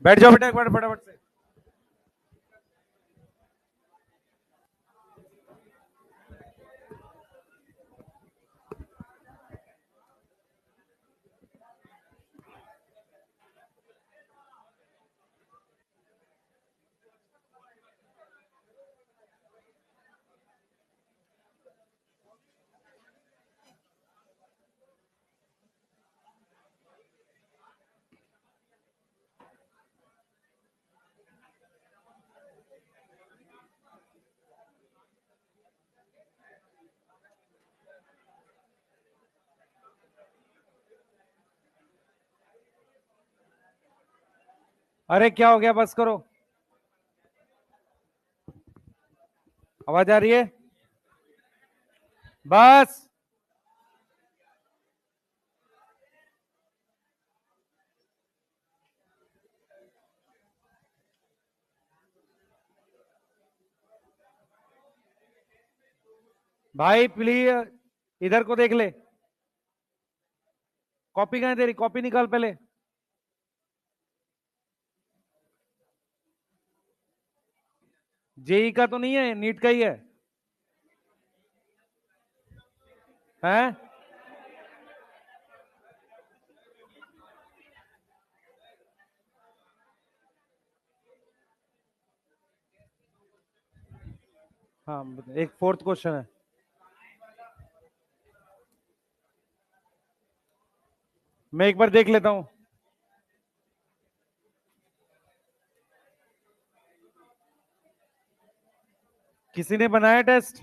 बैठ जाओ बेटा एक बार फटाफट से। अरे क्या हो गया, बस करो। आवाज आ रही है? बस। भाई प्लीज इधर को देख ले। कॉपी कहाँ है तेरी? कॉपी निकाल पहले। जेई का तो नहीं है, नीट का ही है। हैं? हाँ, एक फोर्थ क्वेश्चन है। मैं एक बार देख लेता हूं। किसी ने बनाया टेस्ट?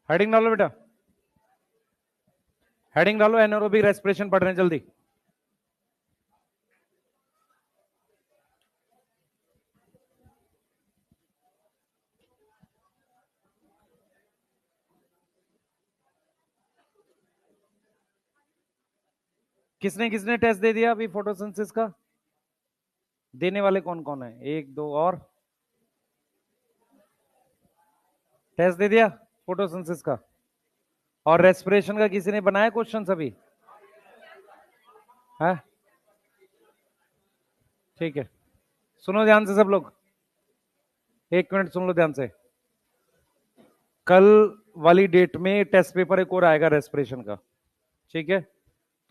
हेडिंग डालो बेटा, हेडिंग डालो, एनारोबिक रेस्पिरेशन पढ़ रहे हैं जल्दी। किसने किसने टेस्ट दे दिया अभी फोटोसिंथेसिस का? देने वाले कौन कौन है? एक दो और। टेस्ट दे दिया फोटोसिंथेसिस का? और रेस्पिरेशन का किसी ने बनाया क्वेश्चन अभी? है? ठीक है, सुनो ध्यान से सब लोग, एक मिनट सुन लो ध्यान से। कल वाली डेट में टेस्ट पेपर एक और आएगा रेस्पिरेशन का, ठीक है?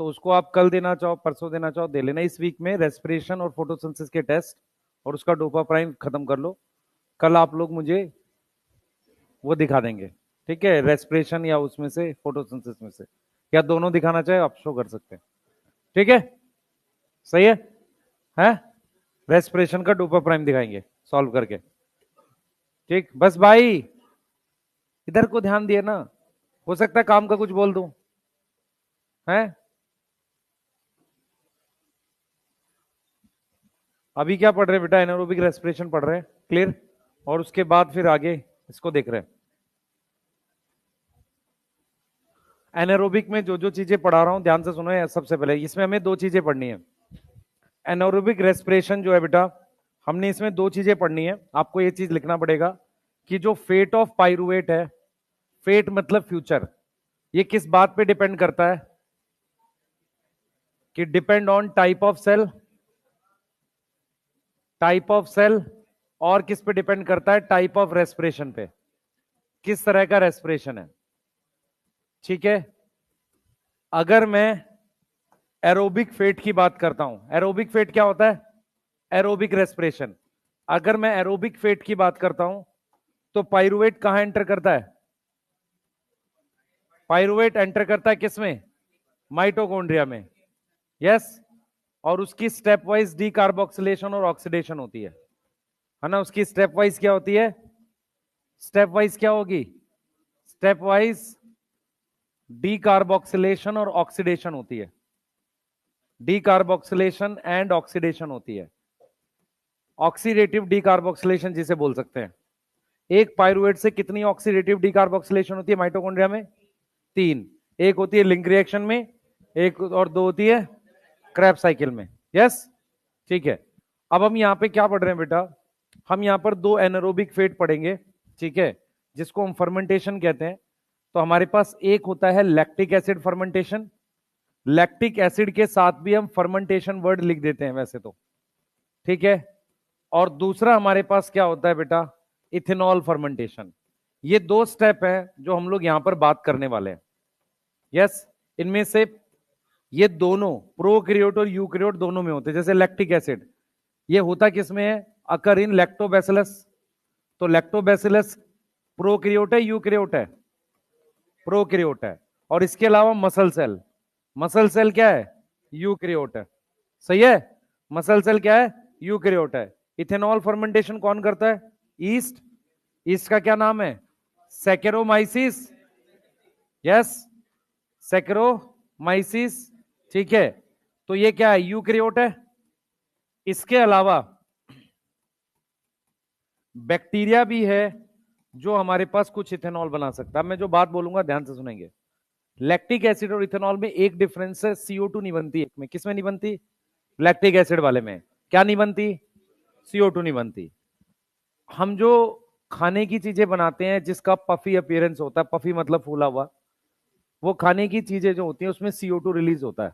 तो उसको आप कल देना चाहो, परसों देना चाहो, दे लेना। इस वीक में रेस्पिरेशन और फोटोसिंथेसिस के टेस्ट और उसका डोपाप्राइन खत्म कर लो। कल आप लोग मुझे वो दिखा देंगे, ठीक है? रेस्पिरेशन या उसमें से फोटोसिंथेसिस में से, या दोनों दिखाना चाहे आप शो कर सकते हैं, ठीक है? सही है? हैं? रेस्पिरेशन का डोपाप्राइन दिखाएंगे सॉल्व करके, ठीक? बस भाई इधर को ध्यान दिए ना, हो सकता है काम का कुछ बोल दूं। हैं? अभी क्या पढ़ रहे हैं बेटा? एनारोबिक रेस्पिरेशन पढ़ रहे हैं, क्लियर? और उसके बाद फिर आगे इसको देख रहे हैं। एनारोबिक में जो जो चीजें पढ़ा रहा हूं ध्यान से सुनो। सबसे पहले इसमें हमें दो चीजें पढ़नी है। एनारोबिक रेस्पिरेशन जो है बेटा, हमने इसमें दो चीजें पढ़नी है। आपको ये चीज लिखना पड़ेगा कि जो फेट ऑफ पाइरुवेट है, फेट मतलब फ्यूचर, ये किस बात पे डिपेंड करता है? कि depend on type of cell, type of cell, और किस पे डिपेंड करता है? टाइप ऑफ रेस्पिरेशन पे, किस तरह का रेस्पिरेशन है, ठीक है? अगर मैं एरोबिक फेट की बात करता हूं, एरोबिक फेट क्या होता है? Aerobic respiration. अगर मैं एरोबिक फेट की बात करता हूं तो पाइरुवेट कहां एंटर करता है? पाइरुवेट एंटर करता है किसमें? माइटोकॉन्ड्रिया में, यस। और उसकी स्टेप वाइज डीकार्बोक्सिलेशन और ऑक्सीडेशन होती है ना? उसकी स्टेप वाइज क्या होती है? स्टेप वाइज क्या होगी? स्टेप वाइज डीकार्बोक्सिलेशन और ऑक्सीडेशन होती है। डीकार्बोक्सिलेशन एंड ऑक्सीडेशन होती है, ऑक्सीडेटिव डीकार्बोक्सिलेशन जिसे बोल सकते हैं। एक पाइरुवेट से कितनी ऑक्सीडेटिव डीकार्बोक्सिलेशन होती है माइटोकॉन्ड्रिया में? तीन। एक होती है लिंक रिएक्शन में, एक और दो होती है क्रैब साइकिल में, यस। ठीक है, अब हम यहाँ पे क्या पढ़ रहे हैं बेटा, हम यहाँ पर दो एनारोबिक फेट पढ़ेंगे, ठीक है, जिसको हम फर्मेंटेशन कहते हैं। तो हमारे पास एक होता है lactic acid fermentation, lactic acid के साथ भी हम फर्मेंटेशन वर्ड लिख देते हैं वैसे तो, ठीक है। और दूसरा हमारे पास क्या होता है बेटा, इथेनॉल फर्मेंटेशन। ये दो स्टेप है जो हम लोग यहां पर बात करने वाले हैं। यस, इनमें से ये दोनों प्रोकैरियोट और यूकैरियोट दोनों में होते हैं। जैसे लैक्टिक एसिड ये होता किसमें है, अकर इन लैक्टोबैसिलस। तो लैक्टोबैसिलस प्रोकैरियोट है यूकैरियोट है, प्रोकैरियोट है। और इसके अलावा मसल सेल, मसल सेल क्या है, यूकैरियोट है। सही है, मसल सेल क्या है, यूकैरियोट है। इथेनॉल फर्मेंटेशन कौन करता है, ईस्ट। ईस्ट का क्या नाम है, सैकेरोमाइसिस। यस, सैकेरोमाइसिस, ठीक है। तो ये क्या है, यूकैरियोट है। इसके अलावा बैक्टीरिया भी है जो हमारे पास कुछ इथेनॉल बना सकता है। मैं जो बात बोलूंगा ध्यान से सुनेंगे। लैक्टिक एसिड और इथेनॉल में एक डिफरेंस है, CO2 नहीं बनती एक में। किसमें नहीं बनती, लैक्टिक एसिड वाले में। क्या नहीं बनती, CO2 नहीं बनती। हम जो खाने की चीजें बनाते हैं जिसका पफी अपीयरेंस होता है, पफी मतलब फूला हुआ, वो खाने की चीजें जो होती हैं उसमें CO2 रिलीज होता है।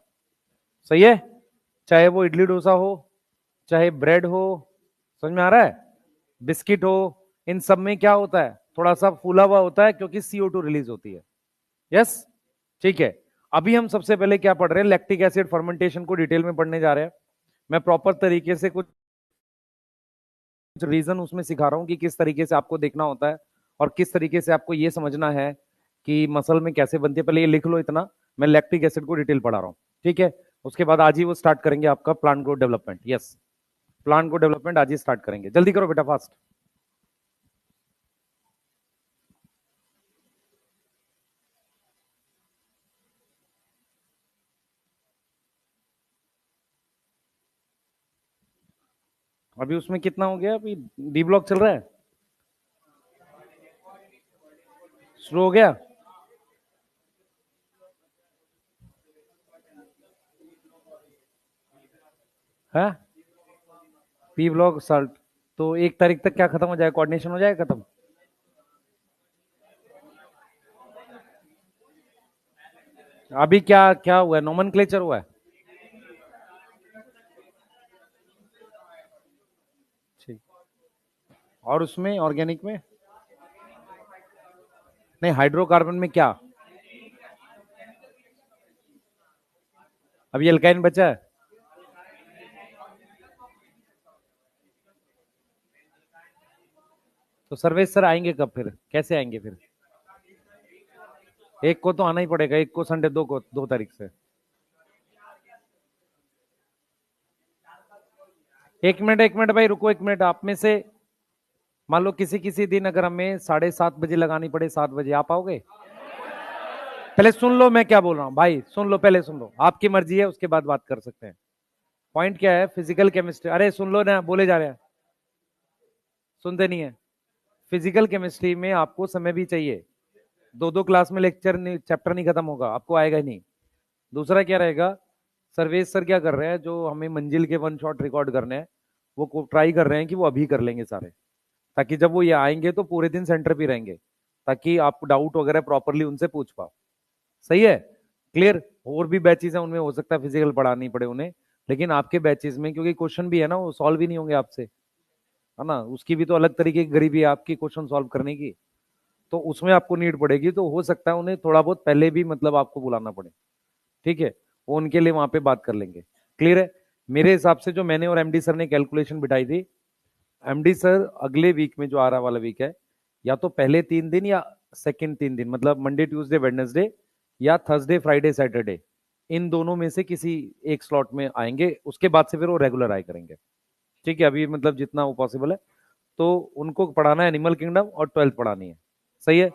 सही है, चाहे वो इडली डोसा हो, चाहे ब्रेड हो, समझ में आ रहा है, बिस्किट हो, इन सब में क्या होता है, थोड़ा सा फूला हुआ होता है क्योंकि CO2 रिलीज होती है। यस, ठीक है। अभी हम सबसे पहले क्या पढ़ रहे हैं, लैक्टिक एसिड फर्मेंटेशन को डिटेल में पढ़ने जा रहे हैं। मैं प्रॉपर तरीके से कुछ रीजन उसमें सिखा रहा हूं कि किस तरीके से आपको देखना होता है और किस तरीके से आपको ये समझना है कि मसल में कैसे बनती है। पहले ये लिख लो इतना, मैं लैक्टिक एसिड को डिटेल पढ़ा रहा हूँ, ठीक है। उसके बाद आज ही वो स्टार्ट करेंगे आपका plant growth development. Yes, plant growth development आज ही स्टार्ट करेंगे, जल्दी करो बेटा फास्ट। अभी उसमें कितना हो गया, अभी डी ब्लॉक चल रहा है, स्लो हो गया। है पी ब्लॉक साल्ट, तो 1 तारीख तक क्या खत्म हो जाएगा, कोऑर्डिनेशन हो जाएगा खत्म। अभी क्या क्या हुआ है, नोमेनक्लेचर हुआ है। ठीक, और उसमें ऑर्गेनिक में नहीं, हाइड्रोकार्बन में क्या, अभी एल्काइन बचा है। तो सर्वेश सर आएंगे कब, फिर कैसे आएंगे फिर, एक को तो आना ही पड़ेगा, एक को संडे, 2 तारीख से। 1 मिनट 1 मिनट भाई रुको, 1 मिनट। आप में से मान लो किसी किसी दिन अगर हमें 7:30 बजे लगानी पड़े, 7 बजे आप आओगे। पहले सुन लो मैं क्या बोल रहा हूँ भाई, सुन लो, पहले सुन लो, आपकी मर्जी है, उसके बाद बात कर सकते हैं। पॉइंट क्या है, फिजिकल केमिस्ट्री, अरे सुन लो ना, बोले जा रहे हैं, सुनते नहीं है। फिजिकल केमिस्ट्री में आपको समय भी चाहिए, 2-2 क्लास में लेक्चर नहीं, चैप्टर नहीं खत्म होगा, आपको आएगा ही नहीं। दूसरा क्या रहेगा, सर्वेश सर क्या कर रहे हैं, जो हमें मंजिल के 1 शॉट रिकॉर्ड करने हैं, वो ट्राई कर रहे हैं कि वो अभी कर लेंगे सारे, ताकि जब वो ये आएंगे तो पूरे दिन सेंटर पे रहेंगे, ताकि आप डाउट वगैरह प्रॉपरली उनसे पूछ पाओ। सही है, क्लियर। और भी बैचेस हैं, उनमें हो सकता है फिजिकल पढ़ानी पड़े उन्हें, लेकिन आपके बैचेस में क्योंकि क्वेश्चन भी है ना, वो सॉल्व ही नहीं होंगे आपसे, है ना, उसकी भी तो अलग तरीके की गरीबी है आपकी क्वेश्चन सॉल्व करने की, तो उसमें आपको नीड पड़ेगी। तो हो सकता है उन्हें थोड़ा बहुत पहले भी मतलब आपको बुलाना पड़े, ठीक है, वो उनके लिए वहां पे बात कर लेंगे। क्लियर है। मेरे हिसाब से जो मैंने और एमडी सर ने कैलकुलेशन बिठाई थी, एमडी सर अगले वीक में जो आ रहा वाला वीक है, या तो पहले 3 दिन या सेकंड 3 दिन, मतलब मंडे ट्यूसडे वेडनेसडे या थर्सडे फ्राइडे सैटरडे, इन दोनों में से किसी एक स्लॉट में आएंगे। उसके बाद से फिर वो रेगुलर आए करेंगे, ठीक है, अभी मतलब जितना वो पॉसिबल है। तो उनको पढ़ाना है एनिमल किंगडम और 12th पढ़ानी है। सही है,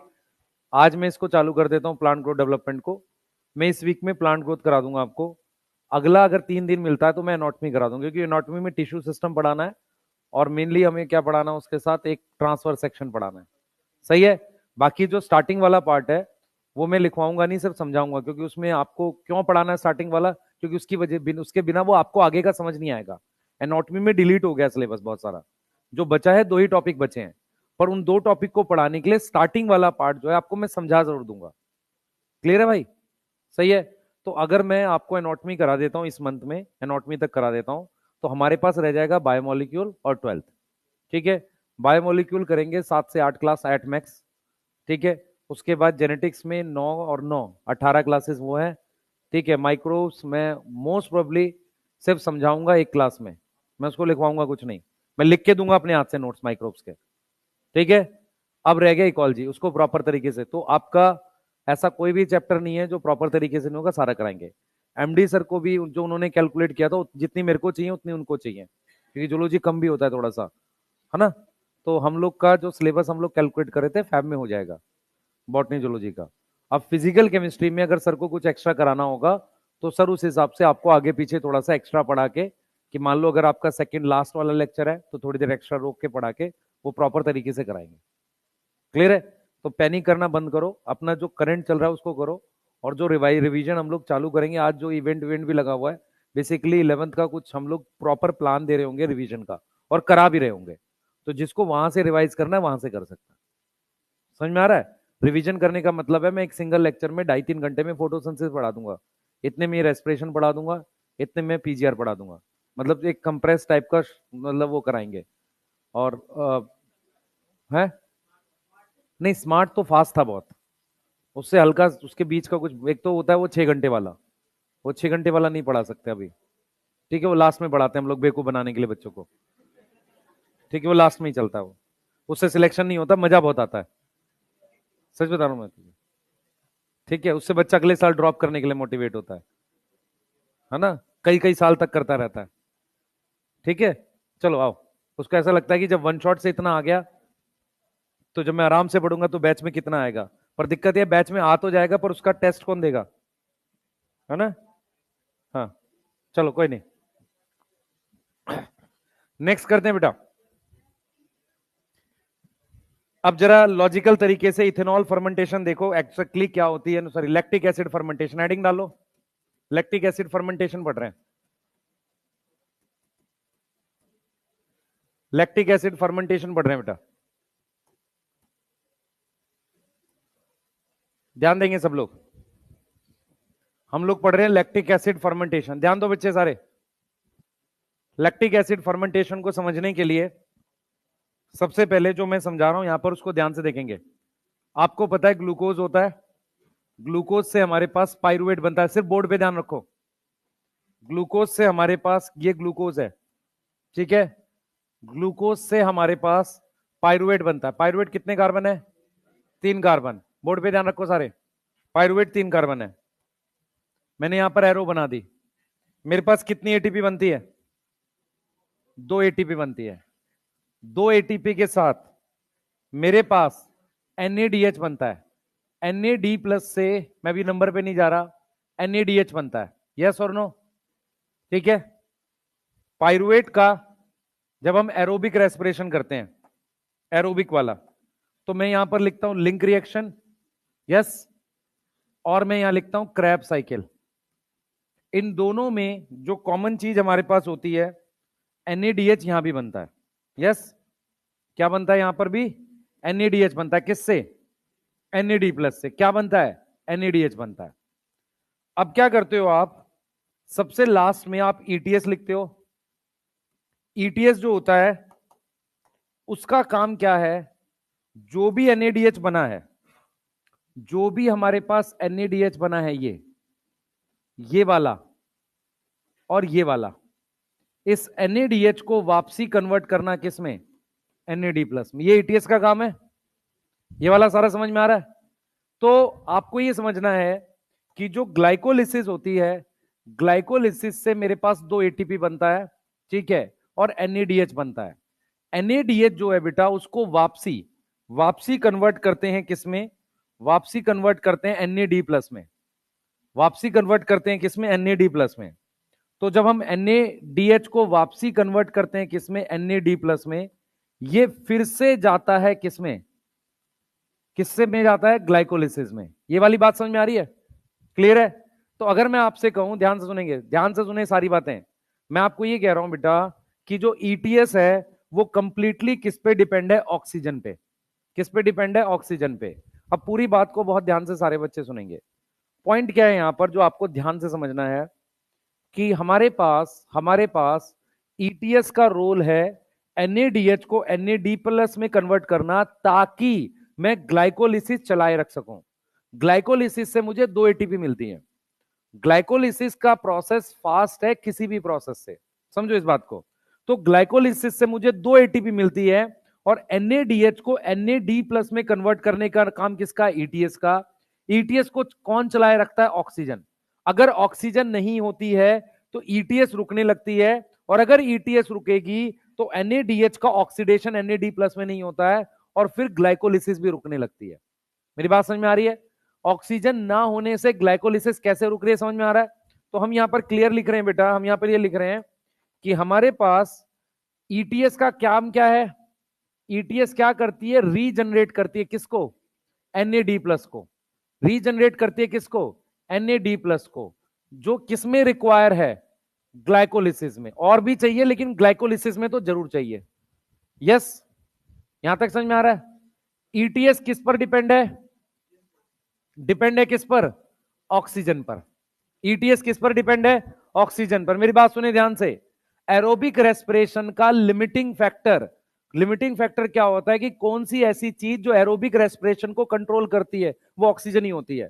आज मैं इसको चालू कर देता हूँ प्लांट ग्रोथ डेवलपमेंट को। मैं इस वीक में प्लांट ग्रोथ करा दूंगा आपको। अगला अगर 3 दिन मिलता है तो मैं एनाटॉमी करा दूंगा, क्योंकि एनाटॉमी में टिश्यू सिस्टम पढ़ाना है, और मेनली हमें क्या पढ़ाना है, उसके साथ एक ट्रांसफर सेक्शन पढ़ाना है। सही है, बाकी जो स्टार्टिंग वाला पार्ट है वो मैं लिखवाऊंगा नहीं, सिर्फ समझाऊंगा, क्योंकि उसमें आपको क्यों पढ़ाना है स्टार्टिंग वाला, क्योंकि उसकी वजह उसके बिना वो आपको आगे का समझ नहीं आएगा। एनाटॉमी में डिलीट हो गया सिलेबस बहुत सारा, जो बचा है 2 ही टॉपिक बचे हैं, पर उन 2 टॉपिक को पढ़ाने के लिए स्टार्टिंग वाला पार्ट जो है आपको मैं समझा जरूर दूंगा। क्लियर है भाई? सही है। तो अगर मैं आपको एनाटॉमी करा देता हूं इस मंथ में, एनाटॉमी तक करा देता हूं, तो हमारे पास रह जाएगा बायोमोलिक्यूल और 12th। ठीक है, बायोमोलिक्यूल करेंगे 7 से 8 क्लास एट मैक्स। ठीक है, उसके बाद जेनेटिक्स में 9 और 9 18 क्लासेस वो है। ठीक है, माइक्रोब्स में मोस्ट प्रोबेबली सिर्फ समझाऊंगा 1 क्लास में, मैं उसको लिखवाऊंगा कुछ नहीं, मैं लिख के दूंगा अपने हाथ से नोट्स माइक्रोब्स के। ठीक है, अब रह गया इकोलॉजी, उसको प्रॉपर तरीके से, तो आपका ऐसा कोई भी चैप्टर नहीं है जो प्रॉपर तरीके से नहीं होगा, सारा कराएंगे। एमडी सर को भी जो उन्होंने कैलकुलेट किया था, जितनी मेरे को चाहिए उतनी उनको चाहिए, क्योंकि जूलॉजी कम भी होता है थोड़ा सा, है ना। तो हम लोग का जो सिलेबस हम लोग कैलकुलेट कर रहे थे फैब में हो जाएगा बॉटनी जूलॉजी का। अब फिजिकल केमिस्ट्री में अगर सर को कुछ एक्स्ट्रा कराना होगा तो सर उस हिसाब से आपको आगे पीछे थोड़ा सा एक्स्ट्रा पढ़ा के, कि मान लो अगर आपका सेकंड लास्ट वाला लेक्चर है तो थोड़ी देर एक्स्ट्रा रोक के पढ़ा के वो प्रॉपर तरीके से कराएंगे। क्लियर है? तो पैनिक करना बंद करो, अपना जो करंट चल रहा है उसको करो, और जो रिवीजन हम लोग चालू करेंगे, आज जो इवेंट भी लगा हुआ है, बेसिकली 11th का कुछ हम लोग प्रॉपर प्लान दे रहे होंगे रिवीजन का, और करा भी रहे होंगे, तो जिसको वहां से रिवाइज करना है वहां से कर सकता है। समझ में आ रहा है? रिवीजन करने का मतलब है मैं एक सिंगल लेक्चर में 2.5-3 घंटे में फोटोसिंथेसिस पढ़ा दूंगा, इतने में रेस्पिरेशन पढ़ा दूंगा, इतने में पीजीआर पढ़ा दूंगा, मतलब एक कंप्रेस टाइप का मतलब वो कराएंगे। और है नहीं, स्मार्ट तो फास्ट था बहुत, उससे हल्का उसके बीच का कुछ एक तो होता है वो 6 घंटे वाला, वो 6 घंटे वाला नहीं पढ़ा सकते अभी। ठीक है, वो लास्ट में पढ़ाते हैं हम लोग बेवकूफ बनाने के लिए बच्चों को। ठीक है, वो लास्ट में ही चलता है वो, उससे सिलेक्शन नहीं होता, मजा बहुत आता है, सच बता रहा हूं मैं तुझे। ठीक है, उससे बच्चा अगले साल ड्रॉप करने के लिए मोटिवेट होता है ना, कई कई साल तक करता रहता है। ठीक है, चलो आओ। उसको ऐसा लगता है कि जब वन शॉट से इतना आ गया तो जब मैं आराम से पढ़ूंगा तो बैच में कितना आएगा, पर दिक्कत यह बैच में आ तो जाएगा पर उसका टेस्ट कौन देगा, है ना। हाँ, चलो कोई नहीं, नेक्स्ट करते हैं बेटा। अब जरा लॉजिकल तरीके से इथेनॉल फर्मेंटेशन देखो एक्चुअली क्या होती है, sorry lactic acid fermentation, adding डालो, लैक्टिक एसिड फर्मेंटेशन पढ़ रहे हैं, लैक्टिक एसिड फर्मेंटेशन पढ़ रहे हैं बेटा, ध्यान देंगे सब लोग। हम लोग पढ़ रहे हैं लैक्टिक एसिड फर्मेंटेशन, ध्यान दो बच्चे सारे। लैक्टिक एसिड फर्मेंटेशन को समझने के लिए सबसे पहले जो मैं समझा रहा हूं यहां पर उसको ध्यान से देखेंगे। आपको पता है ग्लूकोज होता है, ग्लूकोज से हमारे पास पाइरुवेट बनता है, सिर्फ बोर्ड पे ध्यान रखो, ग्लूकोज से हमारे पास ये ग्लूकोज है, ठीक है, ग्लूकोज से हमारे पास पाइरुवेट बनता है। पाइरुवेट कितने कार्बन है? 3 कार्बन, बोर्ड पे ध्यान रखो सारे, पाइरुवेट 3 कार्बन है। मैंने यहां पर एरो बना दी, मेरे पास कितनी एटीपी बनती है? 2 एटीपी बनती है। 2 एटीपी के साथ मेरे पास NADH बनता है, NAD प्लस से, मैं भी नंबर पे नहीं जा रहा, NADH बनता है, यस और नो? ठीक है, पाइरुवेट का जब हम एरोबिक रेस्पिरेशन करते हैं, एरोबिक वाला, तो मैं यहां पर लिखता हूं लिंक रिएक्शन, यस, और मैं यहां लिखता हूं क्रैब साइकिल। इन दोनों में जो कॉमन चीज हमारे पास होती है, NADH यहां भी बनता है, यस, क्या बनता है यहां पर भी? NADH बनता है, किससे? NAD प्लस से। क्या बनता है? NADH बनता है। अब क्या करते हो आप, सबसे लास्ट में आप ETS लिखते हो। ETS जो होता है उसका काम क्या है, जो भी NADH बना है, जो भी हमारे पास NADH बना है, ये वाला और ये वाला, इस NADH को वापसी कन्वर्ट करना किसमें? NAD प्लस में। ये ETS का काम है। ये वाला सारा समझ में आ रहा है? तो आपको ये समझना है कि जो ग्लाइकोलिसिस होती है, ग्लाइकोलिसिस से मेरे पास 2 ATP बनता है, ठीक है, और NADH बनता है। NADH जो है बेटा उसको वापसी कन्वर्ट करते हैं किसमें? वापसी कन्वर्ट करते हैं NAD प्लस में। वापसी कन्वर्ट करते हैं किसमें? NAD प्लस में। तो जब हम NADH को वापसी कन्वर्ट करते हैं किसमें? NAD प्लस में। ये फिर से जाता है किसमें? किससे में जाता है? ग्लाइकोलिसिस में। ये वाली बात समझ में आ रही है? क्लियर है? तो अगर मैं आपसे कहूं, ध्यान से सुनेंगे, ध्यान से सुने सारी बातें, मैं आपको ये कह रहा हूं बेटा कि जो ईटीएस है वो कंप्लीटली किस पे डिपेंड है? ऑक्सीजन पे। किस पे डिपेंड है? ऑक्सीजन पे। अब पूरी बात को बहुत ध्यान से सारे बच्चे सुनेंगे। पॉइंट क्या है यहां पर जो आपको ध्यान से समझना है कि हमारे पास ईटीएस का रोल है एनएडीएच को एनएडी प्लस में कन्वर्ट करना, ताकि मैं ग्लाइकोलिसिस चलाए रख सकूं। ग्लाइकोलिसिस से मुझे 2 एटीपी मिलती है। ग्लाइकोलिसिस का प्रोसेस फास्ट है किसी भी प्रोसेस से, समझो इस बात को। तो ग्लाइकोलिसिस से मुझे 2 एटीपी मिलती है, और एनएडीएच को एनएडी प्लस में कन्वर्ट करने का काम किसका? ईटीएस का। ईटीएस को कौन चलाए रखता है? ऑक्सीजन। अगर ऑक्सीजन नहीं होती है तो ईटीएस रुकने लगती है, और अगर ईटीएस रुकेगी तो एनएडीएच का ऑक्सीडेशन एनएडी प्लस में नहीं होता है, और फिर ग्लाइकोलिसिस भी रुकने लगती है। मेरी बात समझ में आ रही है? ऑक्सीजन ना होने से ग्लाइकोलिसिस कैसे रुक रही है, समझ में आ रहा है? तो हम यहां पर क्लियर लिख रहे हैं बेटा, हम यहां पर ये लिख रहे हैं कि हमारे पास ईटीएस का काम क्या है? ईटीएस क्या करती है? रीजनरेट करती है किसको? एनएडी प्लस को। रीजनरेट करती है किसको? एनएडी प्लस को, जो किसमें रिक्वायर है? ग्लाइकोलिसिस में। और भी चाहिए लेकिन ग्लाइकोलिसिस में तो जरूर चाहिए। यस, यहां तक समझ में आ रहा है? ईटीएस किस पर डिपेंड है? डिपेंड है किस पर? ऑक्सीजन पर। ईटीएस किस पर डिपेंड है? ऑक्सीजन पर। मेरी बात सुनिए ध्यान से। एरोबिक रेस्पिरेशन का लिमिटिंग फैक्टर क्या होता है कि कौन सी ऐसी चीज जो एरोबिक रेस्पिरेशन को कंट्रोल करती है? वो ऑक्सीजन ही होती है।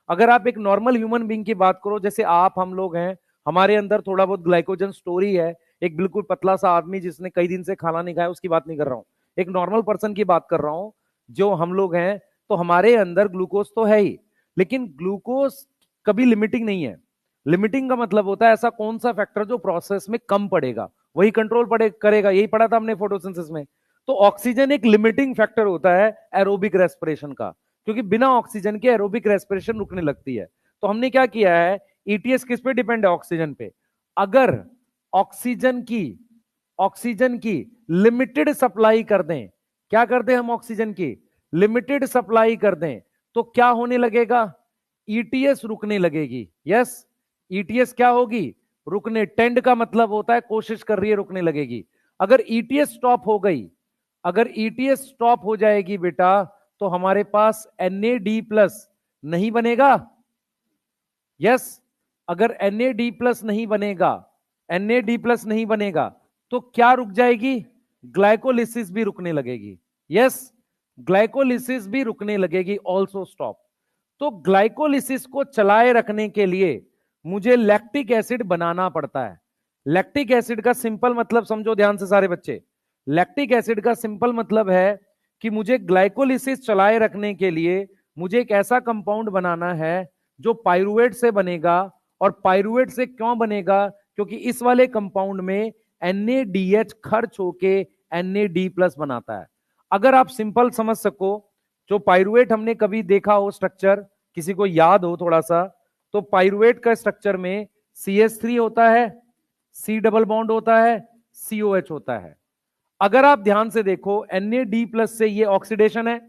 अगर आप एक नॉर्मल ह्यूमन बीइंग की बात करो, जैसे आप हम लोग हैं, हमारे अंदर थोड़ा बहुत ग्लाइकोजन स्टोरी है। एक बिल्कुल पतला सा आदमी जिसने कई दिन से खाना नहीं खाया, उसकी बात नहीं कर रहा हूं, एक नॉर्मल पर्सन की बात कर रहा हूं। जो हम लोग हैं तो हमारे अंदर ग्लूकोज तो है ही, लेकिन ग्लूकोज कभी लिमिटिंग नहीं है। लिमिटिंग का मतलब होता है ऐसा कौन सा फैक्टर जो प्रोसेस में कम पड़ेगा वही कंट्रोल करेगा। यही पढ़ा था हमने फोटोसिंथेसिस में। तो ऑक्सीजन एक लिमिटिंग फैक्टर होता है एरोबिक रेस्पिरेशन का, क्योंकि बिना ऑक्सीजन के एरोबिक रेस्पिरेशन रुकने लगती है। तो हमने क्या किया है? ईटीएस किस पे डिपेंड है? ऑक्सीजन पे। अगर ऑक्सीजन की लिमिटेड सप्लाई कर दें, क्या कर दें हम? ऑक्सीजन की लिमिटेड सप्लाई कर दें, तो क्या होने लगेगा? ईटीएस रुकने लगेगी। यस, ईटीएस क्या होगी? रुकने। टेंड का मतलब होता है कोशिश कर रही है, रुकने लगेगी। अगर ईटीएस स्टॉप हो गई, अगर ईटीएस स्टॉप हो जाएगी बेटा, तो हमारे पास एनएडी प्लस नहीं बनेगा। यस, अगर एनएडी प्लस नहीं बनेगा, एनएडी प्लस नहीं बनेगा, तो क्या रुक जाएगी? ग्लाइकोलिसिस भी रुकने लगेगी। यस, ग्लाइकोलिसिस भी रुकने लगेगी, ऑल्सो स्टॉप। तो ग्लाइकोलिसिस को चलाए रखने के लिए मुझे लैक्टिक एसिड बनाना पड़ता है। लैक्टिक एसिड का सिंपल मतलब समझो ध्यान से सारे बच्चे। लैक्टिक एसिड का सिंपल मतलब है कि मुझे ग्लाइकोलिसिस चलाए रखने के लिए मुझे एक ऐसा कंपाउंड बनाना है जो पाइरुवेट से बनेगा। और पाइरुवेट से क्यों बनेगा? क्योंकि इस वाले कंपाउंड में NaDH खर्च होके Na D प्लस बनाता है। अगर आप सिंपल समझ सको, जो पाइरुवेट हमने कभी देखा हो स्ट्रक्चर, किसी को याद हो थोड़ा सा, तो पाइरुवेट का स्ट्रक्चर में CH3 होता है, C डबल बॉन्ड होता है, COH होता है। अगर आप ध्यान से देखो NaD प्लस से ये ऑक्सीडेशन है,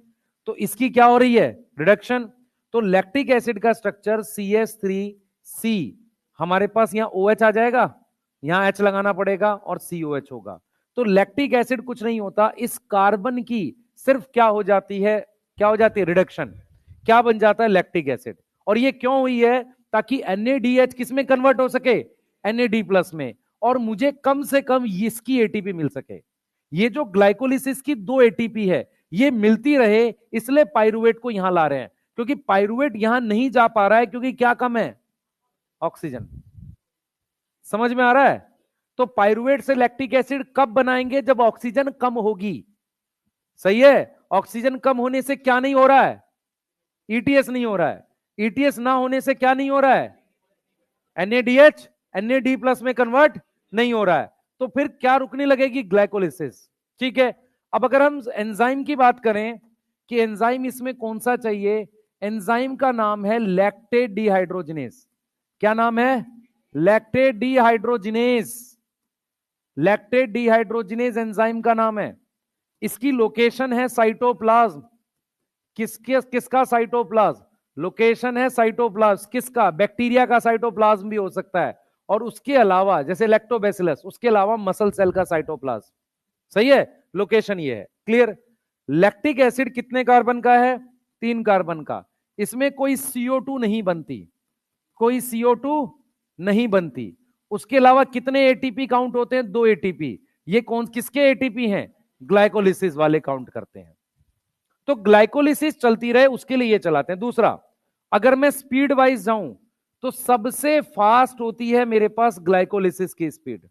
तो इसकी क्या हो रही है? रिडक्शन। तो लैक्टिक एसिड का स्ट्रक्चर CH3C, हमारे पास यहां OH आ जाएगा, यहां H लगाना पड़ेगा और COH होगा। तो लैक्टिक एसिड कुछ नहीं होता, इस कार्बन की सिर्फ क्या हो जाती है? क्या हो जाती है? रिडक्शन। क्या बन जाता है? Lactic acid. और ये क्यों हुई है? ताकि NaDH किस में कन्वर्ट हो सके? NaD प्लस में, और मुझे कम से कम इसकी एटीपी मिल सके। ये जो ग्लाइकोलिसिस की 2 एटीपी है ये मिलती रहे, इसलिए पाइरुवेट को यहां ला रहे हैं, क्योंकि पाइरुवेट यहां नहीं जा पा रहा है क्योंकि क्या कम है? ऑक्सीजन। समझ में आ रहा है? तो पाइरुवेट से लैक्टिक एसिड कब बनाएंगे? जब ऑक्सीजन कम होगी। सही है? ऑक्सीजन कम होने से क्या नहीं हो रहा है? ईटीएस नहीं हो रहा है। ईटीएस ना होने से क्या नहीं हो रहा है? NaDH NaD प्लस में कन्वर्ट नहीं हो रहा है। तो फिर क्या रुकने लगेगी? ग्लाइकोलिसिस। ठीक है। अब अगर हम एंजाइम की बात करें कि एंजाइम इसमें कौन सा चाहिए, एंजाइम का नाम है लैक्टेट डिहाइड्रोजिनेज। क्या नाम है? Lactate dehydrogenase. Lactate dehydrogenase enzyme का नाम है। इसकी लोकेशन है साइटोप्लाज्म। किसका साइटोप्लाज्म? लोकेशन है साइटोप्लाज्म। किसका? बैक्टीरिया का साइटोप्लाज्म भी हो सकता है, और उसके अलावा जैसे लैक्टोबैसिलस, उसके अलावा मसल सेल का साइटोप्लाज्म। सही है, लोकेशन ये है। क्लियर। लैक्टिक एसिड कितने कार्बन का है? 3 कार्बन का। इसमें कोई CO2 नहीं बनती, कोई CO2 नहीं बनती। उसके अलावा कितने एटीपी काउंट होते हैं? 2 एटीपी। ये कौन किसके एटीपी हैं? ग्लाइकोलिसिस वाले काउंट करते हैं। तो ग्लाइकोलिसिस चलती रहे उसके लिए ये चलाते हैं। दूसरा, अगर मैं स्पीड वाइज जाऊं तो सबसे फास्ट होती है मेरे पास ग्लाइकोलिसिस की स्पीड।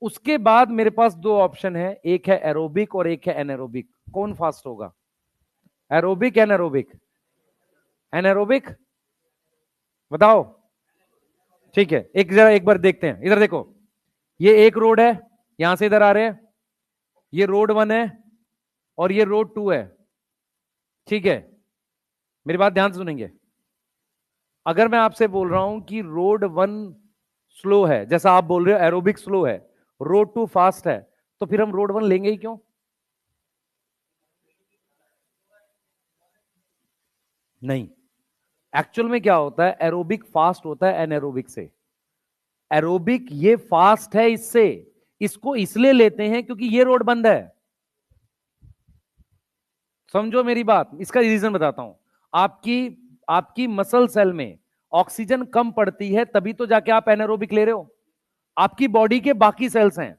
उसके बाद मेरे पास 2 ऑप्शन है, एक है एरोबिक और एक है एनारोबिक। कौन फास्ट होगा? Aerobic, anaerobic? एनारोबिक। बताओ। ठीक है, एक बार देखते हैं। इधर देखो, ये एक रोड है, यहां से इधर आ रहे हैं, ये रोड 1 है और ये रोड 2 है। ठीक है, मेरी बात ध्यान से सुनेंगे। अगर मैं आपसे बोल रहा हूं कि रोड 1 स्लो है, जैसा आप बोल रहे हो एरोबिक स्लो है, रोड 2 फास्ट है, तो फिर हम रोड 1 लेंगे ही क्यों? नहीं, एक्चुअल में क्या होता है, एरोबिक फास्ट होता है एनारोबिक से। एरोबिक ये फास्ट है इससे, इसको इसलिए लेते हैं क्योंकि ये रोड बंद है। समझो मेरी बात, इसका रीजन बताता हूं। आपकी आपकी मसल सेल में ऑक्सीजन कम पड़ती है, तभी तो जाके आप एनारोबिक ले रहे हो। आपकी बॉडी के बाकी सेल्स हैं,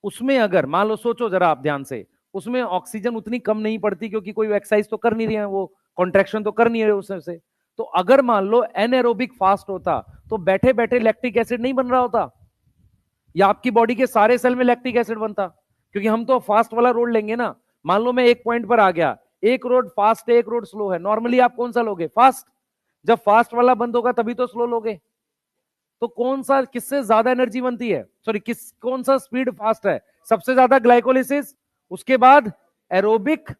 उसमें अगर मान लो, सोचो जरा आप ध्यान से, उसमें ऑक्सीजन उतनी कम नहीं पड़ती क्योंकि कोई एक्सरसाइज तो कर नहीं रहे हैं, वो कॉन्ट्रैक्शन तो कर नहीं रहे उससे। तो अगर मान लो एनारोबिक फास्ट होता तो बैठे बैठे लैक्टिक एसिड नहीं बन रहा होता, या आपकी बॉडी के सारे सेल में लैक्टिक एसिड बनता। क्योंकि हम तो फास्ट वाला रोड लेंगे ना। मान लो मैं एक पॉइंट पर आ गया, एक रोड फास्ट है एक रोड स्लो है, नॉर्मली आप कौन सा लोगे? फास्ट। जब फास्ट वाला बंद होगा तभी तो स्लो लोगे। तो कौन सा, किससे ज्यादा एनर्जी बनती है, सॉरी कौन सा स्पीड फास्ट है? सबसे ज्यादा ग्लाइकोलिसिस, उसके बाद एरोबिक,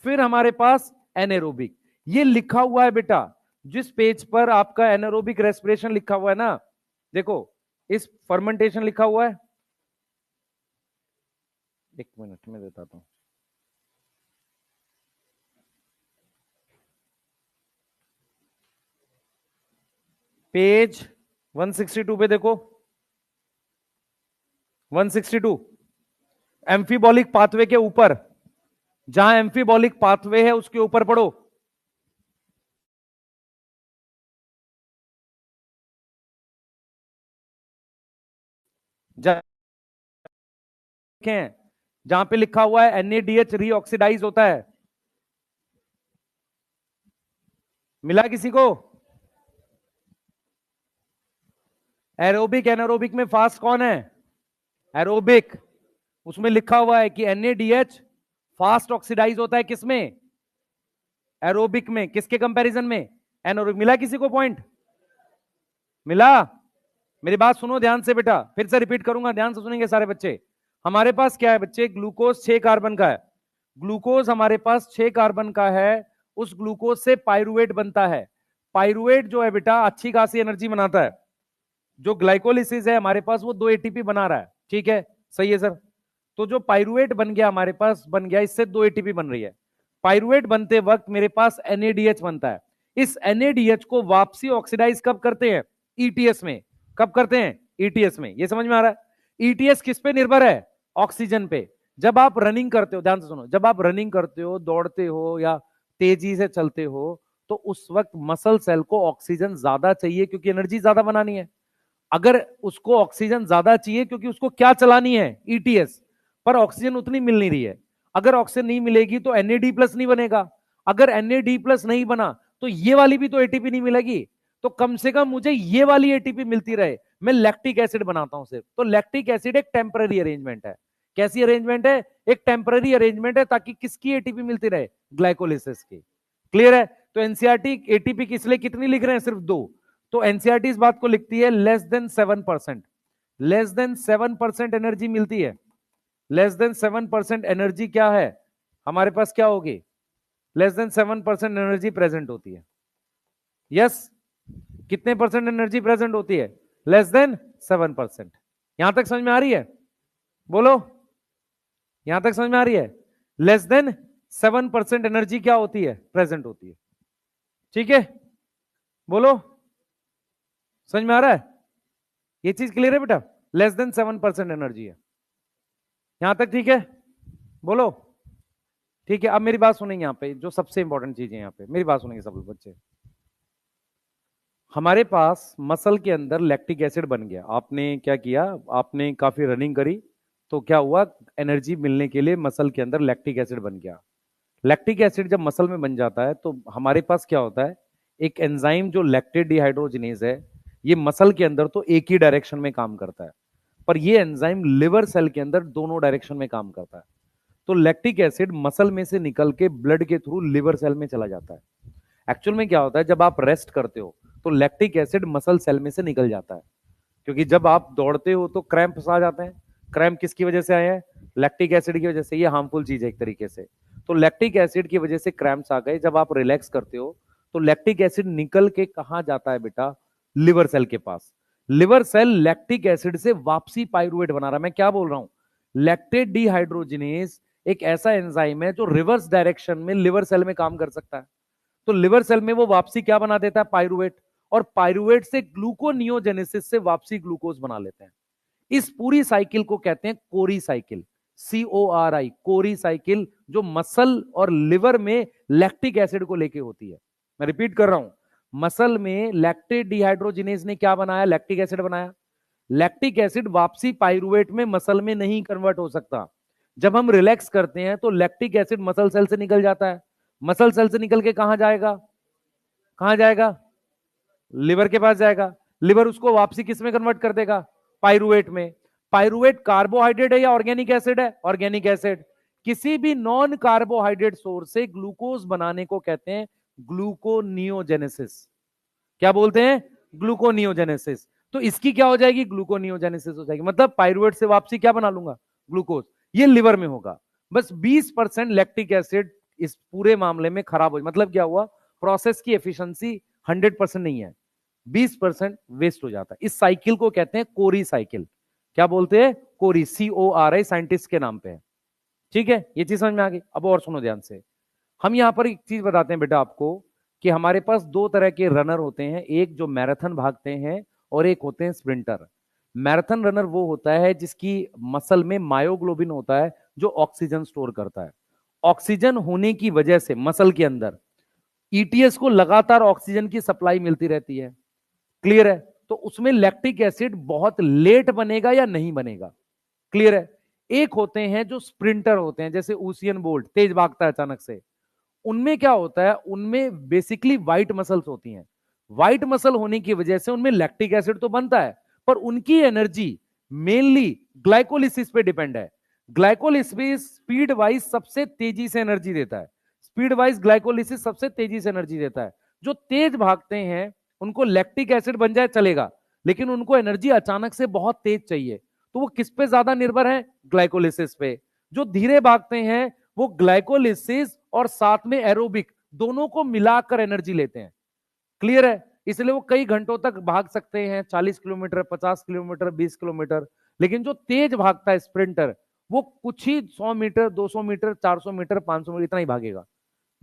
फिर हमारे पास एनेरोबिक। ये लिखा हुआ है बेटा, जिस पेज पर आपका एनारोबिक रेस्पिरेशन लिखा हुआ है ना, देखो इस फर्मेंटेशन लिखा हुआ है, एक मिनट में देता हूं। पेज 162 पे देखो, 162, एम्फीबॉलिक पाथवे के ऊपर, जहां एम्फीबॉलिक पाथवे है उसके ऊपर पढ़ो। जहां पे लिखा हुआ है NADH रीऑक्सीडाइज होता है, मिला किसी को? एरोबिक एनारोबिक में फास्ट कौन है? एरोबिक। उसमें लिखा हुआ है कि NADH फास्ट ऑक्सीडाइज होता है किसमें? एरोबिक में। किसके कंपैरिजन में? एनारोबिक। मिला किसी को पॉइंट? मिला? मेरी बात सुनो ध्यान से बेटा, फिर से रिपीट करूंगा, ध्यान से सुनेंगे सारे बच्चे। हमारे पास क्या है बच्चे? ग्लूकोज 6 कार्बन का है। ग्लूकोज हमारे पास 6 कार्बन का है। उस ग्लूकोज से पाइरुवेट बनता है। पाइरुवेट जो है बेटा अच्छी खासी एनर्जी बनाता है। जो ग्लाइकोलिसिस है हमारे पास, वो 2 एटीपी बना रहा है। ठीक है, सही है सर। तो जो पाइरुवेट बन गया हमारे पास, बन गया, इससे 2 एटीपी बन रही है। पाइरुवेट बनते वक्त मेरे पास NADH बनता है। इस NADH को वापसी ऑक्सीडाइज कब करते हैं? ETS में। कब करते हैं? ETS में। ये समझ में आ रहा है? ETS किस पे निर्भर है? ऑक्सीजन पे। जब आप रनिंग करते हो, ध्यान से सुनो, जब आप रनिंग करते हो, दौड़ते हो या तेजी से चलते हो, तो उस वक्त मसल सेल को ऑक्सीजन ज्यादा चाहिए क्योंकि एनर्जी ज्यादा बनानी है। अगर उसको ऑक्सीजन ज्यादा चाहिए क्योंकि उसको क्या चलानी है? ETS, पर ऑक्सीजन उतनी मिल नहीं रही है। अगर ऑक्सीजन नहीं मिलेगी तो NAD+ नहीं बनेगा। अगर NAD+ नहीं बना तो ये वाली भी तो एटीपी नहीं मिलेगी। तो कम से कम मुझे ये वाली एटीपी मिलती रहे, मैं लैक्टिक एसिड बनाता हूं सिर्फ। तो लैक्टिक एसिड एक टेम्पररी अरेंजमेंट है। कैसी अरेंजमेंट है? एक टेम्पररी अरेंजमेंट है, ताकि किसकी एटीपी मिलती रहे? ग्लाइकोलिसिस की। क्लियर है? तो एनसीईआरटी एटीपी किस लिए कितनी लिख रहे हैं? सिर्फ 2। तो एनसीईआरटी इस बात को लिखती है less than 7%। Less than 7% energy मिलती है। लेस देन 7% एनर्जी क्या है हमारे पास? क्या होगी? लेस देन 7% एनर्जी प्रेजेंट होती है। यस। कितने परसेंट एनर्जी प्रेजेंट होती है? Less than 7%। यहां तक समझ में आ रही है? बोलो, यहां तक समझ में आ रही है? लेस देन 7% एनर्जी क्या होती है? प्रेजेंट होती है। ठीक है, बोलो, समझ में आ रहा है? ये चीज क्लियर है बेटा? लेस देन 7% एनर्जी है। यहां तक ठीक है? बोलो। ठीक है, अब मेरी बात सुनेंगे यहाँ पे, जो सबसे इंपॉर्टेंट चीज है यहाँ पे, मेरी बात सुनेंगे सब लोग बच्चे। हमारे पास मसल के अंदर लैक्टिक एसिड बन गया, आपने क्या किया, आपने काफी रनिंग करी, तो क्या हुआ, एनर्जी मिलने के लिए मसल के अंदर लैक्टिक एसिड बन गया। लैक्टिक एसिड जब मसल में बन जाता है तो हमारे पास क्या होता है, एक एंजाइम जो लैक्टेट डिहाइड्रोजिनेज है, ये मसल के अंदर तो एक ही डायरेक्शन में काम करता है, पर ये एंजाइम लिवर सेल के अंदर दोनों डायरेक्शन में काम करता है। तो लैक्टिक एसिड मसल में से निकल के ब्लड के थ्रू लिवर सेल में चला जाता है। एक्चुअल में क्या होता है, जब आप रेस्ट करते हो तो लैक्टिक एसिड मसल सेल में से निकल जाता है, क्योंकि जब आप दौड़ते हो तो क्रैम्प्स आ जाते हैं। क्रैम्प किसकी वजह से आए हैं? लैक्टिक एसिड की वजह से। ये हार्मफुल चीज है एक तरीके से। तो लैक्टिक एसिड की वजह से क्रैम्प्स आ गए, जब आप रिलैक्स करते हो तो लैक्टिक एसिड निकल के कहां जाता है बेटा? लिवर सेल के पास। लिवर सेल लैक्टिक एसिड से वापसी पाइरुवेट बना रहा है। मैं क्या बोल रहा हूं, लैक्टेट डिहाइड्रोजिनेज एक ऐसा एंजाइम है जो रिवर्स डायरेक्शन में लिवर सेल में काम कर सकता है। तो लिवर सेल में वो वापसी क्या बना देता है? पाइरुवेट। और पाइरुवेट से ग्लूकोनियोजेनेसिस से वापसी ग्लूकोज बना लेते हैं। इस पूरी साइकिल को कहते हैं कोरी साइकिल, CORI, कोरी साइकिल, जो मसल और लिवर में लैक्टिक एसिड को लेके होती है। मैं रिपीट कर रहा हूं, मसल में लैक्टेट डिहाइड्रोजिनेज ने क्या बनाया? लैक्टिक एसिड बनाया। लैक्टिक एसिड वापसी पाइरुवेट में मसल में नहीं कन्वर्ट हो सकता। जब हम रिलैक्स करते हैं तो लैक्टिक एसिड मसल सेल से निकल जाता है। मसल सेल से निकल के कहां जाएगा? कहां जाएगा? लिवर के पास जाएगा। लिवर उसको वापसी किस में कन्वर्ट कर देगा? पाइरुवेट में। पाइरुवेट कार्बोहाइड्रेट है या ऑर्गेनिक एसिड है? Organic acid. किसी भी नॉन कार्बोहाइड्रेट सोर्स से ग्लूकोज बनाने को कहते हैं ग्लूकोनियोजेनेसिस। क्या बोलते हैं? ग्लूकोनियोजेनेसिस। तो इसकी क्या हो जाएगी? ग्लूकोनियोजेनेसिस हो जाएगी। मतलब पाइरुवेट से वापसी क्या बना लूंगा? ग्लूकोज। ये लिवर में होगा। बस 20% लैक्टिक एसिड इस पूरे मामले में खराब हो, मतलब क्या हुआ, प्रोसेस की एफिशिएंसी 100% नहीं है, 20% वेस्ट हो जाता है। इस साइकिल को कहते हैं कोरी साइकिल। क्या बोलते हैं? कोरी, CORI, साइंटिस्ट के नाम पे है। ठीक है, ये चीज समझ में आ गई? अब और सुनो ध्यान से। हम यहां पर एक चीज बताते हैं बेटा आपको, कि हमारे पास दो तरह के रनर होते हैं, एक जो मैराथन भागते हैं और एक होते हैं स्प्रिंटर। मैराथन रनर वो होता है जिसकी मसल में मायोग्लोबिन होता है, जो ऑक्सीजन स्टोर करता है। ऑक्सीजन होने की वजह से मसल के अंदर ETS को लगातार ऑक्सीजन की सप्लाई मिलती रहती है। क्लियर है? तो उसमें लैक्टिक एसिड बहुत लेट बनेगा या नहीं बनेगा। क्लियर है? एक होते हैं जो स्प्रिंटर होते हैं, जैसे यूसेन बोल्ट तेज भागता है अचानक से। उनमें क्या होता है, उनमें बेसिकली व्हाइट मसल्स होती हैं। व्हाइट मसल होने की वजह से उनमें लैक्टिक एसिड तो बनता है, पर उनकी एनर्जी मेनली ग्लाइकोलिसिस पे डिपेंड है। ग्लाइकोलिसिस स्पीड वाइज सबसे तेजी से एनर्जी देता है। स्पीड वाइज ग्लाइकोलिसिस सबसे तेजी से एनर्जी देता है। जो तेज भागते हैं उनको लैक्टिक एसिड बन जाए चलेगा, लेकिन उनको एनर्जी अचानक से बहुत तेज चाहिए, तो वो किस पे ज्यादा निर्भर है? ग्लाइकोलिसिस पे। जो धीरे भागते हैं वो ग्लाइकोलिसिस और साथ में एरोबिक दोनों को मिलाकर एनर्जी लेते हैं। क्लियर है? इसलिए वो कई घंटों तक भाग सकते हैं, 40 किलोमीटर, 50 किलोमीटर, 20 किलोमीटर। लेकिन जो तेज भागता है स्प्रिंटर, वो कुछ ही 100 मीटर, 200 मीटर, 400 मीटर, 500 मीटर इतना ही भागेगा।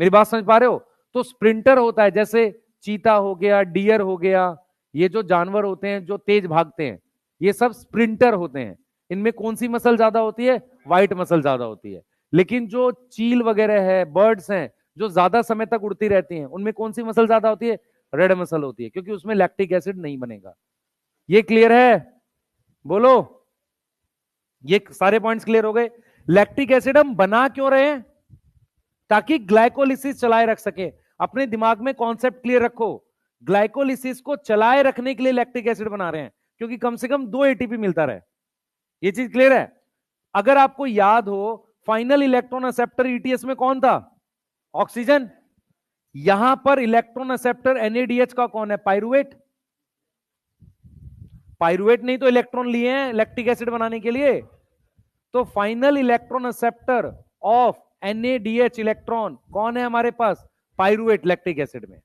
मेरी बात समझ पा रहे हो? तो स्प्रिंटर होता है जैसे चीता हो गया, डियर हो गया, ये जो जानवर होते हैं जो तेज भागते हैं, ये सब स्प्रिंटर होते हैं। इनमें कौन सी मसल ज्यादा होती है? व्हाइट मसल ज्यादा होती है। लेकिन जो चील वगैरह है, बर्ड्स हैं, जो ज्यादा समय तक उड़ती रहती हैं, उनमें कौन सी मसल ज्यादा होती है? रेड मसल होती है, क्योंकि उसमें लैक्टिक एसिड नहीं बनेगा। ये क्लियर है? बोलो। ये सारे पॉइंट्स क्लियर हो गए? लैक्टिक एसिड हम बना क्यों रहे हैं? ताकि ग्लाइकोलिसिस चलाए रख सके। अपने दिमाग में कॉन्सेप्ट क्लियर रखो, ग्लाइकोलिसिस को चलाए रखने के लिए लैक्टिक एसिड बना रहे हैं, क्योंकि कम से कम 2 ATP मिलता रहे। ये चीज क्लियर है? अगर आपको याद हो, फाइनल इलेक्ट्रॉन एक्सेप्टर ETS में कौन था? ऑक्सीजन। यहां पर इलेक्ट्रॉन एक्सेप्टर NADH का कौन है? पाइरुवेट। पाइरुवेट नहीं तो इलेक्ट्रॉन लिए हैं लैक्टिक एसिड बनाने के लिए। तो final electron acceptor of NADH electron कौन है हमारे पास? पाइरुवेट, लैक्टिक एसिड में।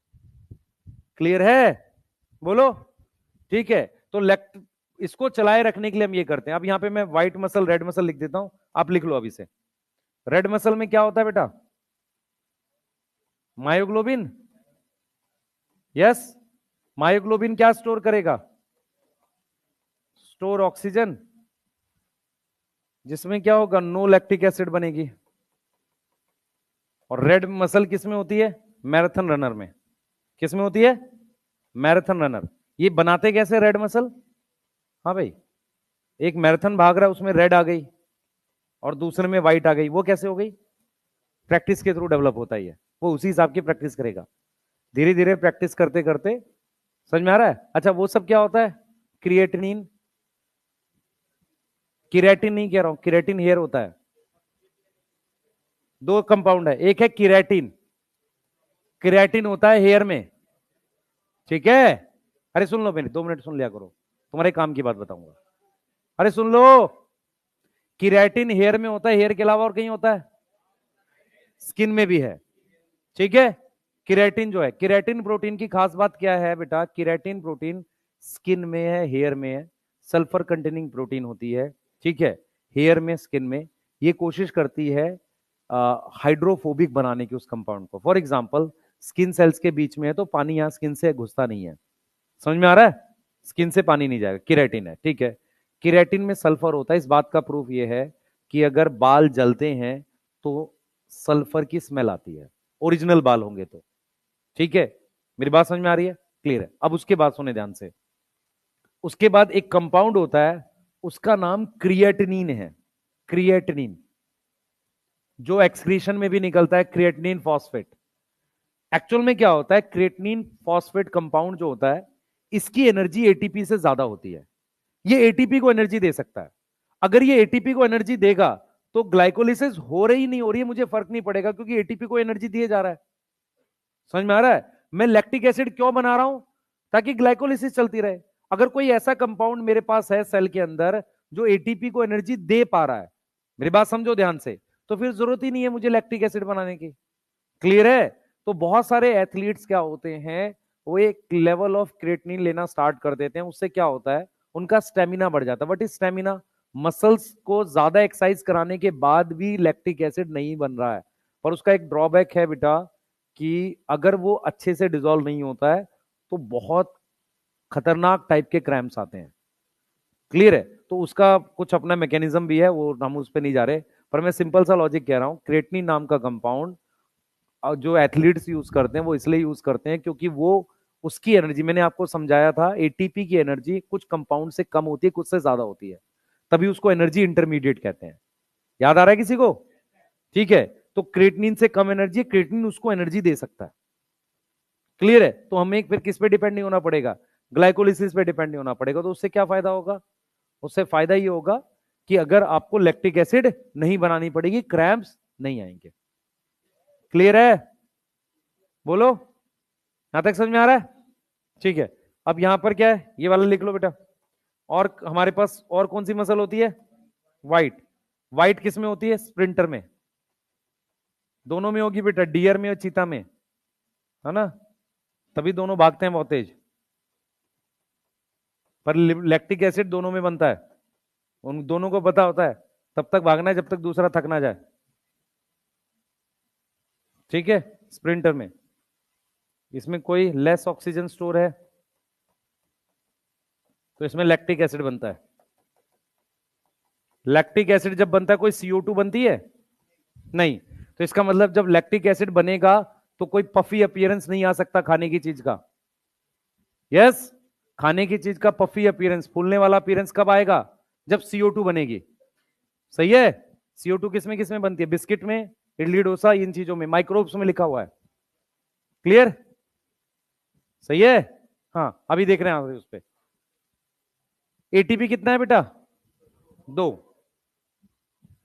क्लियर है? बोलो। ठीक है, तो इसको चलाए रखने के लिए हम ये करते हैं। अब यहां पे मैं व्हाइट मसल, रेड मसल लिख देता हूं, आप लिख लो अभी से। रेड मसल में क्या होता है बेटा? मायोग्लोबिन। यस, मायोग्लोबिन क्या स्टोर करेगा? स्टोर ऑक्सीजन, जिसमें क्या होगा, नो लैक्टिक एसिड बनेगी। और रेड मसल किस में होती है, मैराथन रनर में। किस में होती है, मैराथन रनर। ये बनाते कैसे रेड मसल, हाँ भाई, एक मैराथन भाग रहा है उसमें रेड आ गई और दूसरे में व्हाइट आ गई, वो कैसे हो गई, प्रैक्टिस के थ्रू डेवलप होता ही है। वो उसी हिसाब की प्रैक्टिस करेगा, धीरे धीरे प्रैक्टिस करते करते। समझ में आ रहा है। अच्छा वो सब क्या होता है, क्रिएटिनिन, किरेटिन नहीं कह रहा हूं, किरेटिन हेयर होता है। दो कंपाउंड है, एक है किरेटिन, किरेटिन होता है हेयर में, ठीक है। अरे सुन लो, मेरी 2 मिनट सुन लिया करो, तुम्हारे काम की बात बताऊंगा। अरे सुन लो, किरेटिन हेयर में होता है, हेयर के अलावा और कहीं होता है, स्किन में भी है, ठीक है। किरेटिन जो है, किरेटिन प्रोटीन की खास बात क्या है बेटा, किरेटिन प्रोटीन स्किन में है, हेयर में है, सल्फर कंटेनिंग प्रोटीन होती है, ठीक है। हेयर में, स्किन में, ये कोशिश करती है हाइड्रोफोबिक बनाने की उस कंपाउंड को। फॉर एग्जांपल स्किन सेल्स के बीच में है तो पानी यहां स्किन से घुसता नहीं है, समझ में आ रहा है, स्किन से पानी नहीं जाएगा, किरेटिन है, ठीक है। किरेटिन में सल्फर होता है, इस बात का प्रूफ ये है कि अगर बाल जलते हैं तो सल्फर की स्मेल आती है, ओरिजिनल बाल होंगे तो, ठीक है। मेरी बात समझ में आ रही है, क्लियर है। अब उसके बाद सुने ध्यान से, उसके बाद एक कंपाउंड होता है, उसका नाम क्रिएटिनिन है, क्रिएटिनिन, जो एक्सक्रीशन में भी निकलता है, क्रिएटिनिन फॉस्फेट। एक्चुअल में क्या होता है, क्रिएटिनिन फॉस्फेट कंपाउंड जो होता है, इसकी एनर्जी एटीपी से ज्यादा होती है, ये एटीपी को एनर्जी दे सकता है। अगर ये एटीपी को एनर्जी देगा तो ग्लाइकोलिसिस हो रही नहीं हो रही है मुझे फर्क नहीं पड़ेगा, क्योंकि एटीपी को एनर्जी दिए जा रहा है। समझ में आ रहा है। मैं लैक्टिक एसिड क्यों बना रहा हूं, ताकि ग्लाइकोलिसिस चलती रहे। अगर कोई ऐसा कंपाउंड मेरे पास है सेल के अंदर जो एटीपी को एनर्जी दे पा रहा है, मेरी बात समझो ध्यान से, तो फिर जरूरत ही नहीं है मुझे लैक्टिक एसिड बनाने की, क्लियर है। तो बहुत सारे एथलीट्स क्या होते हैं, वो एक लेवल ऑफ क्रिएटिनिन लेना स्टार्ट कर देते हैं, उससे क्या होता है, उनका स्टेमिना बढ़ जाता है। बट इस स्टेमिना, मसल्स को ज्यादा एक्सरसाइज कराने के बाद भी लैक्टिक एसिड नहीं बन रहा है। पर उसका एक ड्रॉबैक है बेटा, कि अगर वो अच्छे से डिसॉल्व नहीं होता है तो बहुत खतरनाक टाइप के क्रैम्प्स आते हैं, क्लियर है। तो उसका कुछ अपना मैकेनिज्म भी है, वो हम उस पर नहीं जा रहे। पर मैं सिंपल सा लॉजिक कह रहा हूं, क्रिएटिनिन नाम का कंपाउंड जो एथलीट्स यूज करते हैं वो इसलिए यूज करते हैं क्योंकि वो, उसकी एनर्जी, मैंने आपको समझाया था, एटीपी की एनर्जी कुछ कंपाउंड से कम होती है, कुछ से ज्यादा होती है, तभी उसको एनर्जी इंटरमीडिएट कहते हैं। याद आ रहा है किसी को, ठीक है। तो क्रिएटिनिन से कम एनर्जी, क्रिएटिनिन उसको एनर्जी दे सकता है, क्लियर है। तो हमें फिर किस पे डिपेंड नहीं होना पड़ेगा, ग्लाइकोलिसिस पे डिपेंड नहीं होना पड़ेगा। तो उससे क्या फायदा होगा, उससे फायदा ये होगा कि अगर आपको लैक्टिक एसिड नहीं बनानी पड़ेगी, क्रैम्प्स नहीं आएंगे, क्लियर है, बोलो, यहां तक समझ में आ रहा है, ठीक है। अब यहां पर क्या है, ये वाला लिख लो बेटा। और हमारे पास और कौन सी मसल होती है, वाइट, वाइट किस में होती है, स्प्रिंटर में, दोनों में होगी बेटा, डियर में और चीता में, है ना, तभी दोनों भागते हैं बहुत तेज। पर लैक्टिक एसिड दोनों में बनता है, उन दोनों को पता होता है, तब तक भागना है जब तक दूसरा थक ना जाए, ठीक है। स्प्रिंटर में, इसमें कोई लेस ऑक्सीजन स्टोर है तो इसमें लैक्टिक एसिड बनता है। लैक्टिक एसिड जब बनता है, कोई CO2 बनती है नहीं, तो इसका मतलब जब लैक्टिक एसिड बनेगा तो कोई पफी अपीयरेंस नहीं आ सकता खाने की चीज का, यस। खाने की चीज का पफी अपीयरेंस, फूलने वाला अपीयरेंस कब आएगा, जब CO2 बनेगी, सही है। CO2 किस में बनती है, बिस्किट में, इडली डोसा, इन चीजों में, माइक्रोब्स में लिखा हुआ है, क्लियर, सही है। हाँ अभी देख रहे हैं उस पर, एटीपी कितना है बेटा, 2,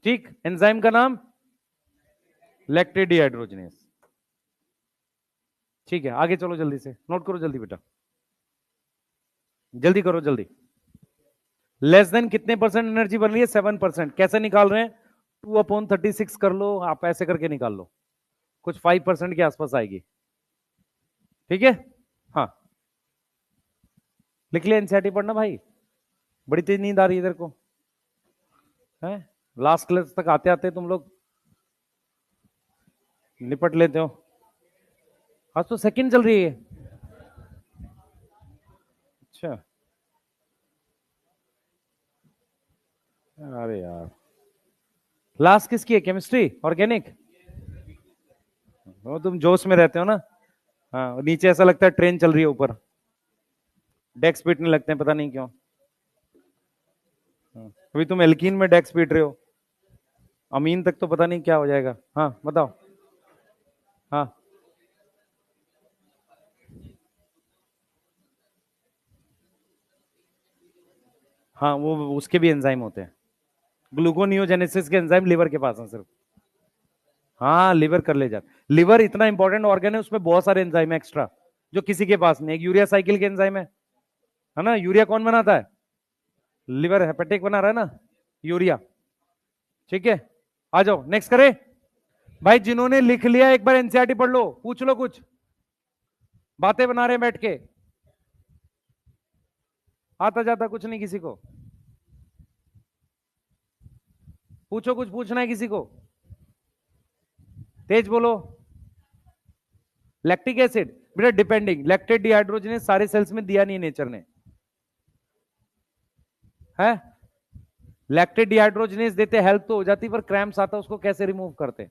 ठीक। एंजाइम का नाम लैक्टेट डिहाइड्रोजनेस, ठीक है। आगे चलो, जल्दी से नोट करो, जल्दी बेटा, जल्दी करो जल्दी। लेस देन कितने परसेंट एनर्जी बन रही है, 7%। कैसे निकाल रहे हैं, 2/36 कर लो, आप ऐसे करके निकाल लो, कुछ 5% के आसपास आएगी, ठीक है। हाँ लिख लिया, एनसीईआरटी पढ़ना भाई, बड़ी तेज नींद आ रही है इधर को, है, लास्ट क्लास तक आते आते तुम लोग निपट लेते हो। आज तो सेकंड चल रही है, अच्छा अरे यार, लास्ट किसकी है? Chemistry, organic? वो तुम जोश में रहते हो ना। हाँ, नीचे ऐसा लगता है ट्रेन चल रही है, ऊपर डेक्स पीटने लगते हैं, पता नहीं क्यों। अभी तुम एल्कीन में डेक्स पीट रहे हो, अमीन तक तो पता नहीं क्या हो जाएगा। हाँ बताओ। हाँ हाँ, वो उसके भी एंजाइम होते हैं। ग्लूकोनियोजेनेसिस के एंजाइम लिवर के पास हैं सिर्फ। हाँ, लिवर कर ले जाते। लिवर इतना इंपॉर्टेंट ऑर्गन है, उसमें बहुत सारे एंजाइम है एक्स्ट्रा, जो किसी के पास नहीं। एक यूरिया साइकिल के एंजाइम है ना? यूरिया कौन बनाता है? लिवर हेपेटिक बना रहा है ना, यूरिया। ठीक है, आ जाओ नेक्स्ट करें। भाई जिन्होंने लिख लिया एक बार एनसीईआरटी पढ़ लो, पूछ लो कुछ, बातें बना रहे हैं बैठ के, आता जाता कुछ नहीं किसी को। पूछो, कुछ पूछना है किसी को? तेज बोलो। लैक्टिक एसिड बेटा डिपेंडिंग, लैक्टेट डिहाइड्रोजनेज सारे सेल्स में दिया नहीं नेचर ने, है? लैक्टेट डिहाइड्रोजनेज देते हेल्प तो हो जाती, पर क्रैम्प्स आता उसको कैसे रिमूव करते?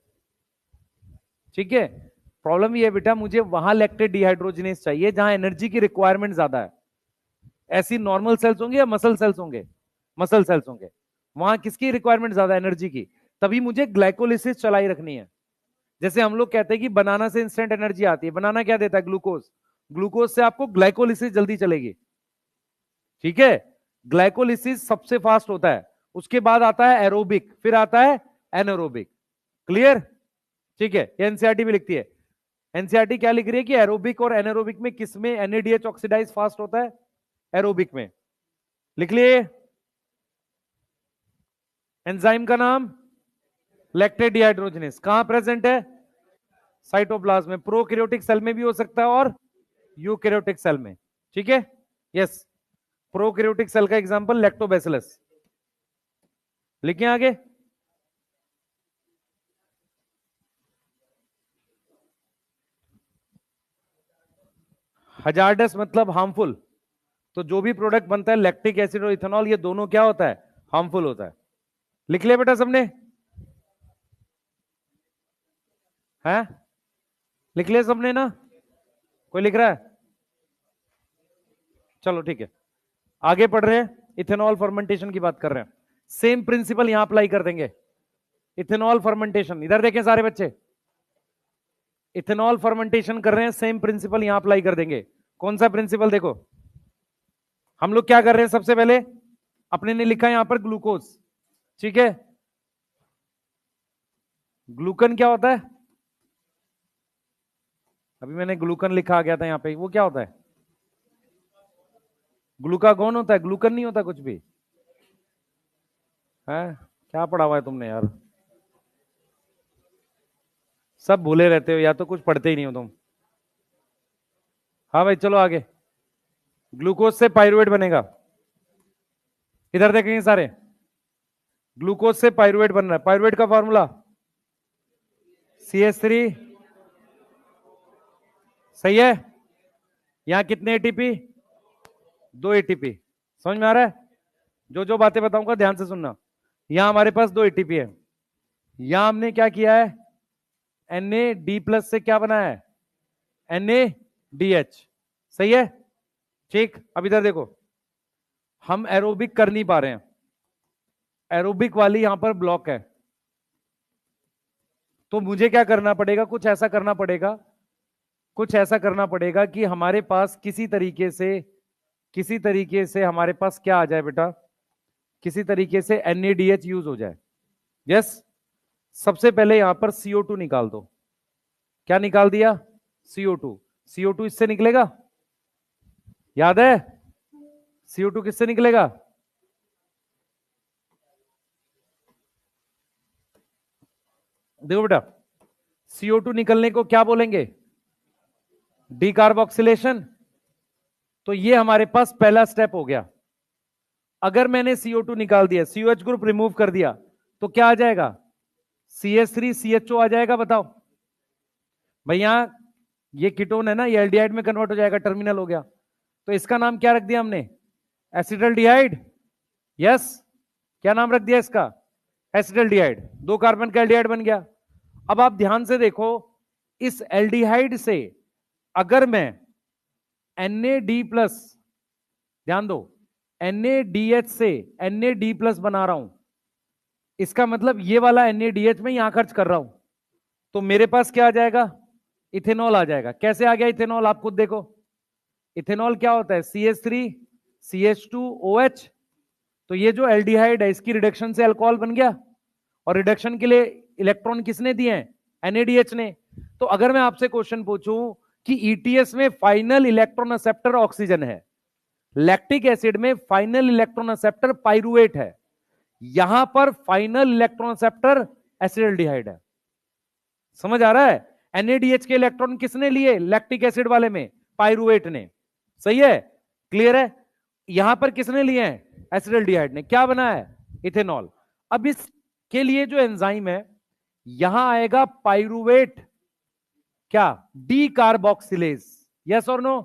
ठीक है, प्रॉब्लम ये है बेटा, मुझे वहां लैक्टेट डिहाइड्रोजनेज चाहिए जहां एनर्जी की रिक्वायरमेंट ज्यादा है। ऐसी नॉर्मल सेल्स होंगे या मसल सेल्स होंगे? मसल सेल्स होंगे। वहां किसकी रिक्वायरमेंट ज्यादा? एनर्जी की। तभी मुझे ग्लाइकोलिसिस चलाई रखनी है। जैसे हम लोग कहते हैं कि बनाना से इंस्टेंट एनर्जी आती है, बनाना क्या देता है? ग्लूकोज। ग्लूकोज से आपको ग्लाइकोलिसिस जल्दी चलेगी। ठीक है, ग्लाइकोलिसिस सबसे फास्ट होता है, उसके बाद आता है एरोबिक, फिर आता है एनारोबिक। क्लियर? ठीक है, ये एनसीईआरटी भी लिखती है। एनसीईआरटी क्या लिख रही है कि एरोबिक और एनारोबिक में किसमें एनएडीएच ऑक्सीडाइज फास्ट होता है? एरोबिक में। लिख लिए? एंजाइम का नाम लैक्टेट डिहाइड्रोजनेज। कहां प्रेजेंट है? साइटोप्लाज्म में। प्रोकैरियोटिक सेल में भी हो सकता है और यूकैरियोटिक सेल में। ठीक है, यस। प्रोकैरियोटिक सेल का एग्जांपल लैक्टोबैसिलस। लिखिए आगे। हजार्डस मतलब हार्मफुल। तो जो भी प्रोडक्ट बनता है लैक्टिक एसिड और इथेनॉल, ये दोनों क्या होता है? हार्मफुल होता है। लिख लिया बेटा सबने? है? लिख लिया सबने ना? कोई लिख रहा है? चलो ठीक है, आगे पढ़ रहे हैं। इथेनॉल फर्मेंटेशन की बात कर रहे हैं, सेम प्रिंसिपल यहां अप्लाई कर देंगे। इथेनॉल फर्मेंटेशन, इधर देखें सारे बच्चे, इथेनॉल फर्मेंटेशन कर रहे हैं, सेम प्रिंसिपल यहां अप्लाई कर देंगे। कौन सा प्रिंसिपल? देखो, हम लोग क्या कर रहे हैं, सबसे पहले अपने ने लिखा यहां पर ग्लूकोज। ठीक है, ग्लूकन क्या होता है? अभी मैंने ग्लूकन लिखा आ गया था यहां पे, वो क्या होता है? ग्लूकागोन होता है, ग्लूकन नहीं होता कुछ भी। है? क्या पढ़ा हुआ है तुमने यार? सब भूले रहते हो, या तो कुछ पढ़ते ही नहीं हो तुम। हाँ भाई चलो आगे। ग्लूकोज से पायरुवेट बनेगा। इधर देखेंगे सारे, ग्लूकोज से पायरुवेट बन रहा है। पायरुवेट का फॉर्मूला CH3। सही है। यहां कितने एटीपी? 2 एटीपी। समझ में आ रहा है? जो जो बातें बताऊंगा ध्यान से सुनना। यहां हमारे पास 2 एटीपी है। यहां हमने क्या किया है? Na D+ से क्या बना है? NaDH। सही है? ठीक, अब इधर देखो, हम एरोबिक कर नहीं पा रहे हैं, एरोबिक वाली यहां पर ब्लॉक है। तो मुझे क्या करना पड़ेगा? कुछ ऐसा करना पड़ेगा, कुछ ऐसा करना पड़ेगा कि हमारे पास किसी तरीके से हमारे पास क्या आ जाए बेटा, किसी तरीके से NaDH यूज हो जाए। यस। सबसे पहले यहां पर CO2 निकाल दो। क्या निकाल दिया? CO2। CO2 इससे निकलेगा, याद है? CO2 किससे निकलेगा? देखो बेटा, CO2 निकलने को क्या बोलेंगे? डीकार्बोक्सिलेशन। तो ये हमारे पास पहला स्टेप हो गया। अगर मैंने CO2 निकाल दिया, COH ग्रुप रिमूव कर दिया, तो क्या आ जाएगा? CH3CHO आ जाएगा। बताओ भाई, यहां ये कीटोन है ना, ये एल्डिहाइड में कन्वर्ट हो जाएगा, टर्मिनल हो गया। तो इसका नाम क्या रख दिया हमने? एसिटल्डिहाइड। यस। क्या नाम रख दिया इसका? एसिटल्डिहाइड। 2 कार्बन का एल्डिहाइड बन गया। अब आप ध्यान से देखो, इस एल्डिहाइड से अगर मैं NAD प्लस, ध्यान दो, NADH से NAD प्लस बना रहा हूं, इसका मतलब ये वाला NADH में यहां खर्च कर रहा हूं, तो मेरे पास क्या आ जाएगा? इथेनॉल आ जाएगा। कैसे आ गया इथेनॉल? आप खुद देखो। इथेनॉल क्या होता है? CH3 CH2OH। तो ये जो एल्डिहाइड है, इसकी रिडक्शन से अल्कोहल बन गया, और रिडक्शन के लिए इलेक्ट्रॉन किसने दिए हैं? NADH ने। तो अगर मैं आपसे क्वेश्चन पूछूं कि ETS में फाइनल इलेक्ट्रॉन एक्सेप्टर ऑक्सीजन है, लैक्टिक एसिड में फाइनल इलेक्ट्रॉन एक्सेप्टर पाइरुवेट है, यहां पर फाइनल इलेक्ट्रॉन एक्सेप्टर एसिडल्डिहाइड है। समझ आ रहा है? NADH के इलेक्ट्रॉन किसने लिए लैक्टिक एसिड वाले में? पाइरुवेट ने। सही है? क्लियर है? यहां पर किसने लिए हैं? एसिडल्डिहाइड ने। क्या बना है? इथेनॉल। अब इसके लिए जो एंजाइम है, यहां आएगा पाइरुवेट, क्या? Decarboxylase. यस और no?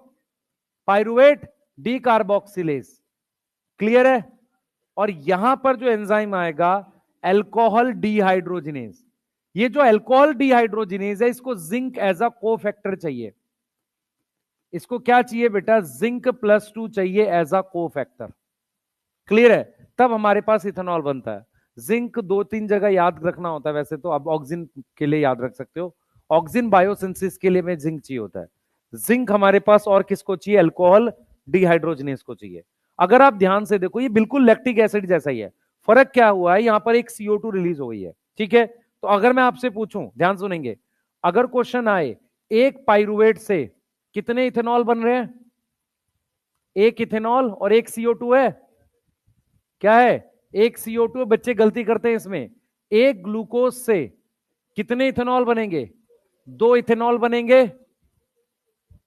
Pyruvate decarboxylase. Clear है? और यहां पर जो एंजाइम आएगा, अल्कोहल डीहाइड्रोजिनेज। ये जो अल्कोहल डीहाइड्रोजिनेज है, इसको जिंक एज अ कोफैक्टर चाहिए। इसको क्या चाहिए बेटा? जिंक +2 चाहिए एज अ कोफैक्टर। क्लियर है? तब हमारे पास इथेनॉल बनता है। जिंक 2-3 जगह याद रखना होता है वैसे तो, अब ऑक्सीजन के लिए याद रख सकते हो। ऑक्सीजन बायोसिंथेसिस के लिए में जिंक चाहिए होता है। जिंक हमारे पास और किसको चाहिए? अल्कोहल डीहाइड्रोजिनेज को चाहिए। अगर आप ध्यान से देखो, ये बिल्कुल लैक्टिक एसिड जैसा ही है। फर्क क्या हुआ है? यहां पर एक CO2 रिलीज हो गई है। ठीक है? तो अगर मैं आपसे पूछूं, ध्यान सुनेंगे, अगर क्वेश्चन आए, एक पाइरुवेट से कितने इथेनॉल बन रहे हैं? एक इथेनॉल और एक CO2 है। क्या है? एक CO2। बच्चे गलती करते हैं इसमें। एक ग्लूकोज से कितने इथेनॉल बनेंगे? 2 इथेनॉल बनेंगे।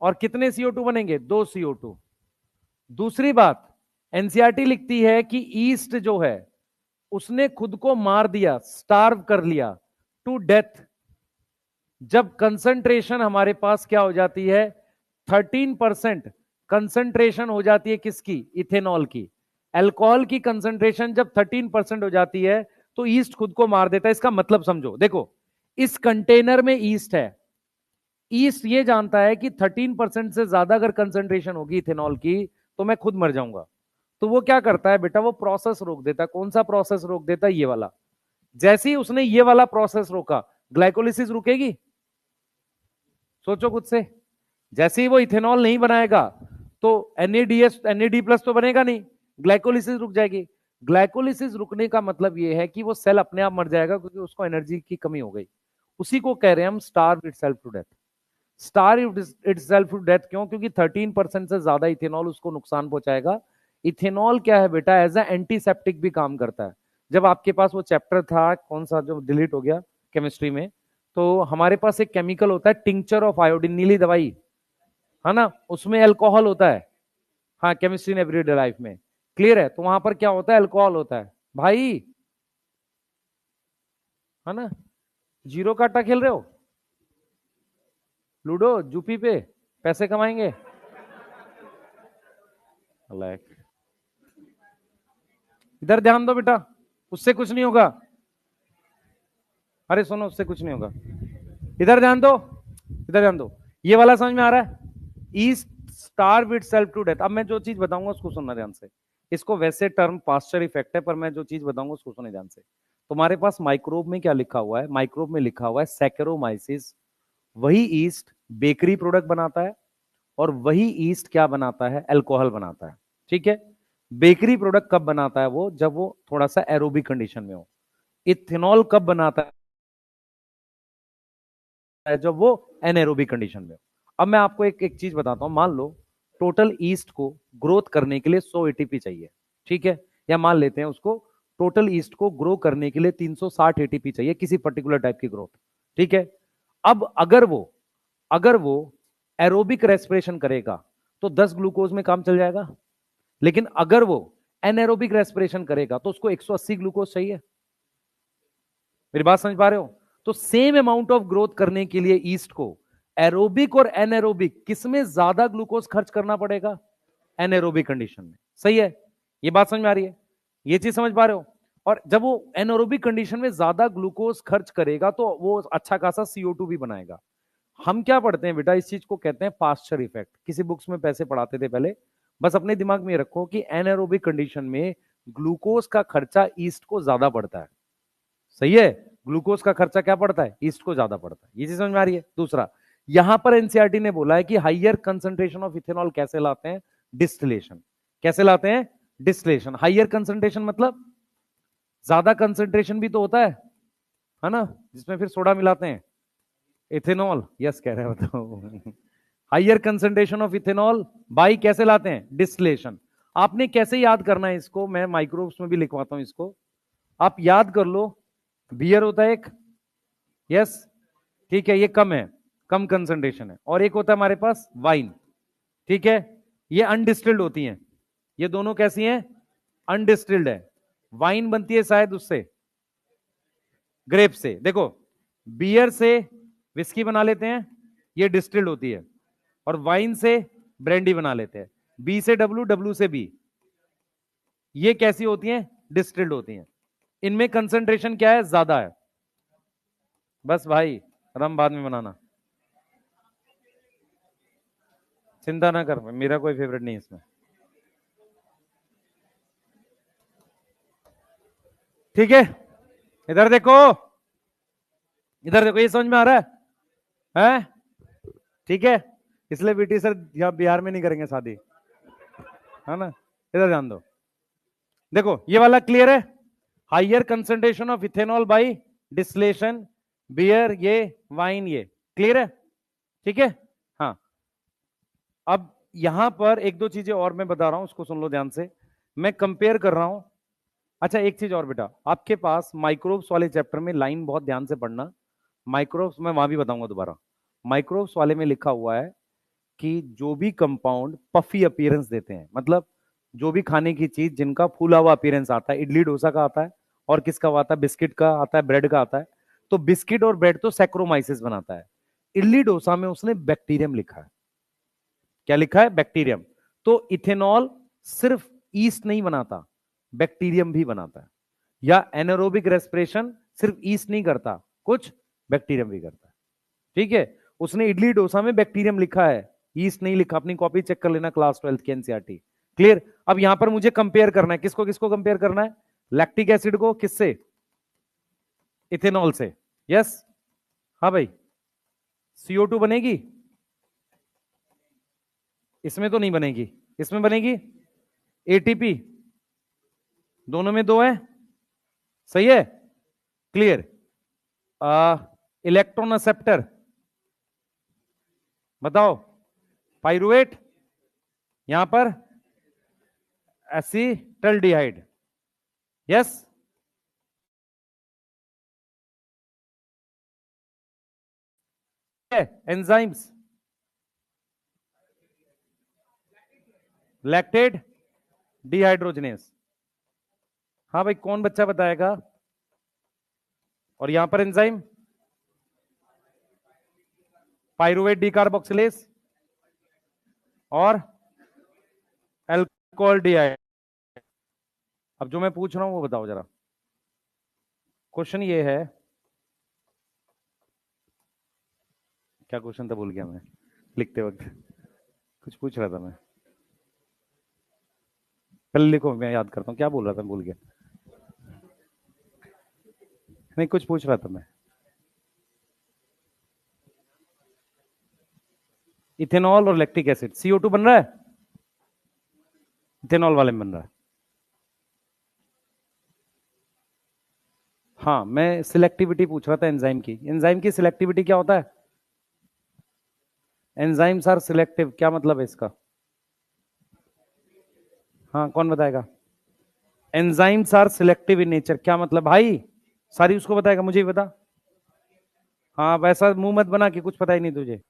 और कितने CO2 बनेंगे? 2 CO2। दूसरी बात, एनसीईआरटी लिखती है कि ईस्ट जो है, उसने खुद को मार दिया, स्टार्व कर लिया टू डेथ, जब कंसंट्रेशन हमारे पास क्या हो जाती है? 13% कंसंट्रेशन हो जाती है किसकी? इथेनॉल की। अल्कोहल की कंसंट्रेशन जब 13% हो जाती है, तो ईस्ट खुद को मार देता है। इसका मतलब समझो, देखो, इस कंटेनर में ईस्ट है। ईस्ट ये जानता है कि 13% से ज्यादा अगर कंसंट्रेशन होगी इथेनॉल की, तो मैं खुद मर जाऊंगा। तो वो क्या करता है बेटा? वो प्रोसेस रोक देता है। कौन सा प्रोसेस रोक देता है? ये वाला। जैसे ही उसने ये वाला प्रोसेस रोका, ग्लाइकोलिसिस रुकेगी? सोचो खुद से। जैसे ही वो इथेनॉल नहीं बनाएगा, तो NAD+ तो बनेगा नहीं, ग्लाइकोलिसिस रुक जाएगी। ग्लाइकोलिसिस रुकने का मतलब ये है कि वो सेल अपने आप मर जाएगा, क्योंकि उसको एनर्जी की कमी हो गई। उसी को कह रहे हैं हम starve itself to death. Starve itself to death क्यों? क्योंकि 13% से ज्यादा इथेनॉल उसको नुकसान पहुंचाएगा। इथेनॉल क्या है बेटा? एज ए एंटीसेप्टिक भी काम करता है। जब आपके पास वो चैप्टर था, कौन सा जो डिलीट हो गया, केमिस्ट्री में, तो हमारे पास एक केमिकल होता है टिंक्चर ऑफ आयोडीन, नीली दवाई, है ना? उसमें अल्कोहल होता है। हाँ, केमिस्ट्री इन एवरीडे लाइफ में। क्लियर है? तो वहां पर क्या होता है? अल्कोहल होता है भाई, है ना? जीरो काटा खेल रहे हो? लूडो जूपी पे पैसे कमाएंगे? इधर ध्यान दो बेटा, उससे कुछ नहीं होगा। अरे सुनो, उससे कुछ नहीं होगा। इधर ध्यान दो, इधर ध्यान दो। ये वाला समझ में आ रहा है? Yeast starve itself to death. अब मैं जो चीज बताऊंगा उसको सुनना ध्यान से। इसको वैसे टर्म पास्चर इफेक्ट है, पर मैं जो चीज बताऊंगा उसको सुने ध्यान से। तुम्हारे पास माइक्रोब में क्या लिखा हुआ है? माइक्रोब में लिखा हुआ है सैकेरोमाइसिस। वही ईस्ट बेकरी प्रोडक्ट बनाता है, और वही ईस्ट क्या बनाता है? अल्कोहल बनाता है। ठीक है? बेकरी प्रोडक्ट कब बनाता है वो? जब वो थोड़ा सा एरोबिक कंडीशन में हो। इथेनॉल कब बनाता है? जब वो एनएरोबिक कंडीशन में हो। अब मैं आपको एक एक चीज बताता हूं। मान लो टोटल ईस्ट को ग्रोथ करने के लिए 100 एटीपी चाहिए। ठीक है? या मान लेते हैं उसको, टोटल ईस्ट को ग्रो करने के लिए 360 एटीपी चाहिए, किसी पर्टिकुलर टाइप की ग्रोथ। ठीक है? अब अगर वो एरोबिक रेस्पिरेशन करेगा, तो 10 ग्लूकोज में काम चल जाएगा। लेकिन अगर वो एनएरोबिक रेस्पिरेशन करेगा, तो उसको 180 ग्लूकोज चाहिए। मेरी बात समझ पा रहे हो? तो सेम अमाउंट ऑफ ग्रोथ करने के लिए ईस्ट को एरोबिक और एनएरोबिक किसमें ज्यादा ग्लूकोज खर्च करना पड़ेगा? एनएरोबिक कंडीशन में। सही है? ये बात समझ में आ रही है? ये चीज समझ पा रहे हो? और जब वो एनारोबिक कंडीशन में ज्यादा ग्लूकोज खर्च करेगा तो वो अच्छा खासा CO2 भी बनाएगा। हम क्या पढ़ते हैं बेटा, इस चीज को कहते हैं पास्चर इफेक्ट। किसी बुक्स में पैसे पढ़ाते थे पहले, बस अपने दिमाग में रखो कि एनारोबिक कंडीशन में ग्लूकोज का खर्चा ईस्ट को ज्यादा पड़ता है। सही है, ग्लूकोज का खर्चा क्या पड़ता है, ईस्ट को ज्यादा पड़ता है। ये चीज समझ में आ रही है। दूसरा, यहां पर एनसीईआरटी ने बोला है कि हाइयर कंसंट्रेशन ऑफ इथेनॉल कैसे लाते हैं, डिस्टिलेशन। कैसे लाते हैं, डिस्टिलेशन। हाइयर कंसंट्रेशन मतलब ज्यादा कंसंट्रेशन भी तो होता है ना, जिसमें फिर सोडा मिलाते हैं, इथेनॉल। यस कह रहे हो बताओ। Higher concentration of ethanol by कैसे लाते हैं, डिस्टिलेशन। आपने कैसे याद करना है इसको, मैं माइक्रोब्स में भी लिखवाता हूं इसको, आप याद कर लो। बियर होता है एक, यस ठीक है, ये कम है, कम कंसंट्रेशन है। और एक होता है हमारे पास वाइन, ठीक है, ये अनडिस्टिल्ड होती हैं। ये दोनों कैसी हैं, अनडिस्टिल्ड है। वाइन बनती है शायद उससे, ग्रेप से। देखो, बियर से विस्की बना लेते हैं, ये डिस्टिल्ड होती है। और वाइन से ब्रांडी बना लेते हैं। बी से डब्ल्यू, डब्ल्यू से बी, ये कैसी होती हैं, डिस्टिल्ड होती हैं। इनमें कंसंट्रेशन क्या है, ज्यादा है। बस भाई, रम बाद में बनाना, चिंता ना कर, मेरा कोई फेवरेट नहीं इसमें। ठीक है, इधर देखो, इधर देखो, ये समझ में आ रहा है? ठीक है, इसलिए बीटी सर यहाँ बिहार में नहीं करेंगे शादी, है ना। इधर ध्यान दो, देखो ये वाला क्लियर है। Higher concentration of ethanol by distillation, beer ये, वाइन ये, क्लियर है। ठीक है, हाँ। अब यहां पर एक दो चीजें और मैं बता रहा हूं, उसको सुन लो ध्यान से। मैं कंपेयर कर रहा हूं। अच्छा एक चीज और बेटा, आपके पास माइक्रोब्स वाले चैप्टर में लाइन बहुत ध्यान से पढ़ना। माइक्रोब्स मैं वहां भी बताऊंगा दोबारा। माइक्रोब्स वाले में लिखा हुआ है कि जो भी कंपाउंड पफी अपीयरेंस देते हैं, मतलब जो भी खाने की चीज जिनका फूला हुआ अपीयरेंस आता है, इडली डोसा का आता है, और किसका आता है, बिस्किट का आता है, ब्रेड का आता है। तो बिस्किट और ब्रेड तो सैक्रोमाइसिस बनाता है, इडली डोसा में उसने बैक्टीरियम लिखा है। क्या लिखा है, बैक्टीरियम। तो इथेनॉल सिर्फ ईस्ट नहीं बनाता, बैक्टीरियम भी बनाता है। या एनारोबिक रेस्पिरेशन सिर्फ ईस्ट नहीं करता, कुछ बैक्टीरियम भी करता है। ठीक है, उसने इडली डोसा में बैक्टीरियम लिखा है, ईस्ट नहीं लिखा। अपनी कॉपी चेक कर लेना क्लास 12 की एनसीईआरटी। क्लियर। अब यहां पर मुझे कंपेयर करना है, किसको किसको कंपेयर करना है, लैक्टिक एसिड को किससे, इथेनॉल से। यस, हाँ भाई, CO2 बनेगी, इसमें तो नहीं बनेगी, इसमें बनेगी ATP, दोनों में दो है, सही है, क्लियर। इलेक्ट्रॉन एक्सेप्टर बताओ, पाइरुवेट, यहां पर acetaldehyde. Yes, enzymes, lactate dehydrogenase. हाँ भाई, कौन बच्चा बताएगा। और यहां पर एंजाइम पाइरुवेट डीकार्बोक्सिलेज और अल्कोहल डिहाइड। अब जो मैं पूछ रहा हूं वो बताओ जरा। क्वेश्चन ये है, क्या क्वेश्चन था भूल गया मैं लिखते वक्त, कुछ पूछ रहा था मैं, कल लिखो मैं याद करता हूँ, क्या बोल रहा था भूल गया। नहीं, कुछ पूछ रहा था मैं। इथेनॉल और लैक्टिक एसिड, CO2 बन रहा है, इथेनॉल वाले में बन रहा है। हाँ, मैं सिलेक्टिविटी पूछ रहा था एंजाइम की। एंजाइम की सिलेक्टिविटी क्या होता है, एंजाइम्स आर सिलेक्टिव, क्या मतलब है इसका। हाँ, कौन बताएगा। Enzymes are selective in nature, क्या मतलब भाई, सारी उसको बताएगा, मुझे ही बता। हाँ, वैसा मुंह मत बना कि कुछ पता ही नहीं तुझे।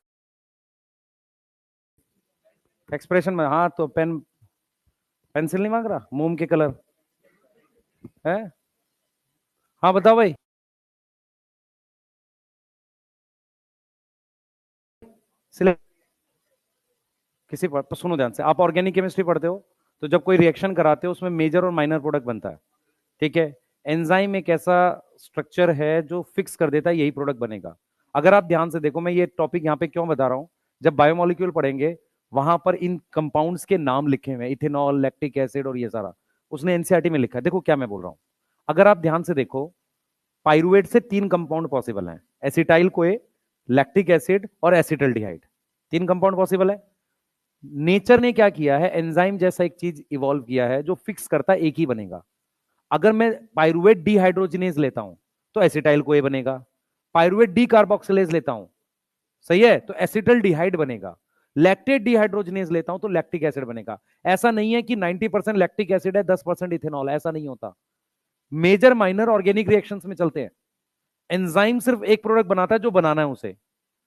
एक्सप्रेशन में, हाँ तो पेन, पेंसिल नहीं मांग रहा, मोम के कलर है। हाँ बताओ भाई। सिलेक्ट किसी पर तो सुनो ध्यान से, आप ऑर्गेनिक केमिस्ट्री पढ़ते हो, तो जब कोई रिएक्शन कराते हो उसमें मेजर और माइनर प्रोडक्ट बनता है, ठीक है। एंजाइम एक ऐसा स्ट्रक्चर है जो फिक्स कर देता है यही प्रोडक्ट बनेगा। अगर आप ध्यान से देखो, मैं ये टॉपिक यहाँ पे क्यों बता रहा हूं, जब बायोमोलिक्यूल पढ़ेंगे वहां पर इन कंपाउंड्स के नाम लिखे हुए हैं, इथेनॉल, लैक्टिक एसिड और ये सारा उसने एनसीईआरटी में लिखा है। देखो क्या मैं बोल रहा हूं, अगर आप ध्यान से देखो, पाइरुवेट से 3 कंपाउंड पॉसिबल हैं, एसिटाइल कोए, लैक्टिक एसिड और एसिटल्डिहाइड। 3 कंपाउंड पॉसिबल है। नेचर ने क्या किया है, एंजाइम जैसा एक चीज इवॉल्व किया है जो फिक्स करता है एक ही बनेगा। अगर मैं पाइरुवेट डिहाइड्रोजिनेज लेता हूं तो एसिटाइल कोए बनेगा, पाइरुवेट डी कार्बोक्सिलेज लेता हूं, सही है, तो एसिटल डिहाइड बनेगा, लैक्टेट डिहाइड्रोजिनेज लेता हूं तो लैक्टिक एसिड बनेगा। ऐसा नहीं है कि 90% लैक्टिक एसिड है, 10% इथेनॉल है, ऐसा नहीं होता। मेजर माइनर ऑर्गेनिक रिएक्शंस में चलते हैं। एंजाइम सिर्फ एक प्रोडक्ट बनाता है जो बनाना है उसे,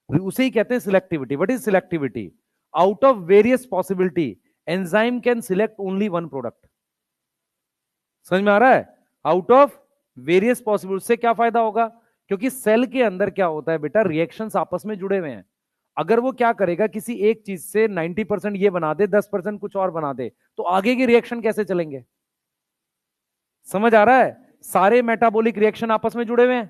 उसे ही कहते हैं selectivity. What is selectivity? Out of various possibility enzyme can select only one product. समझ में आ रहा है? आउट ऑफ वेरियस पॉसिबल, उससे क्या फायदा होगा? क्योंकि सेल के अंदर क्या होता है बेटा, रिएक्शंस आपस में जुड़े हुए हैं। अगर वो क्या करेगा, किसी एक चीज से 90% ये बना दे, 10% कुछ और बना दे, तो आगे के रिएक्शन कैसे चलेंगे? समझ आ रहा है? सारे मेटाबॉलिक रिएक्शन आपस में जुड़े हुए हैं।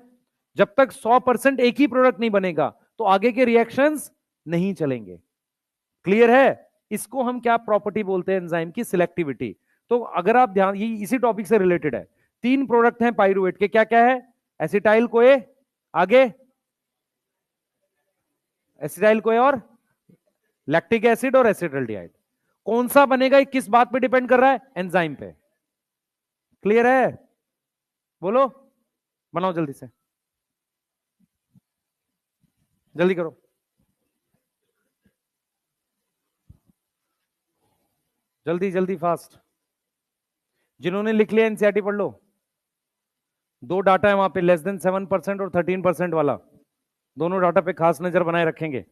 जब तक 100% एक ही प्रोडक्ट नहीं बनेगा तो आगे के रिएक्शंस नहीं चलेंगे। क्लियर है? इसको हम क्या प्रॉपर्टी बोलते हैं एंजाइम की? सिलेक्टिविटी। तो अगर आप ध्यान, ये इसी टॉपिक से रिलेटेड है। 3 प्रोडक्ट हैं पाइरुवेट के, क्या क्या है? एसिटाइल कोए, आगे एसिटाइल कोए और लैक्टिक एसिड और एसिटल्डिहाइड। कौन सा बनेगा, किस बात पे डिपेंड कर रहा है? एंजाइम पे। क्लियर है? बोलो, बनाओ जल्दी से, जल्दी करो, जल्दी जल्दी फास्ट। जिन्होंने लिख लिया एनसीईआरटी पढ़ लो। 2 डाटा है वहां पे, <7% और 13% वाला। दोनों डाटा पे खास नजर बनाए रखेंगे।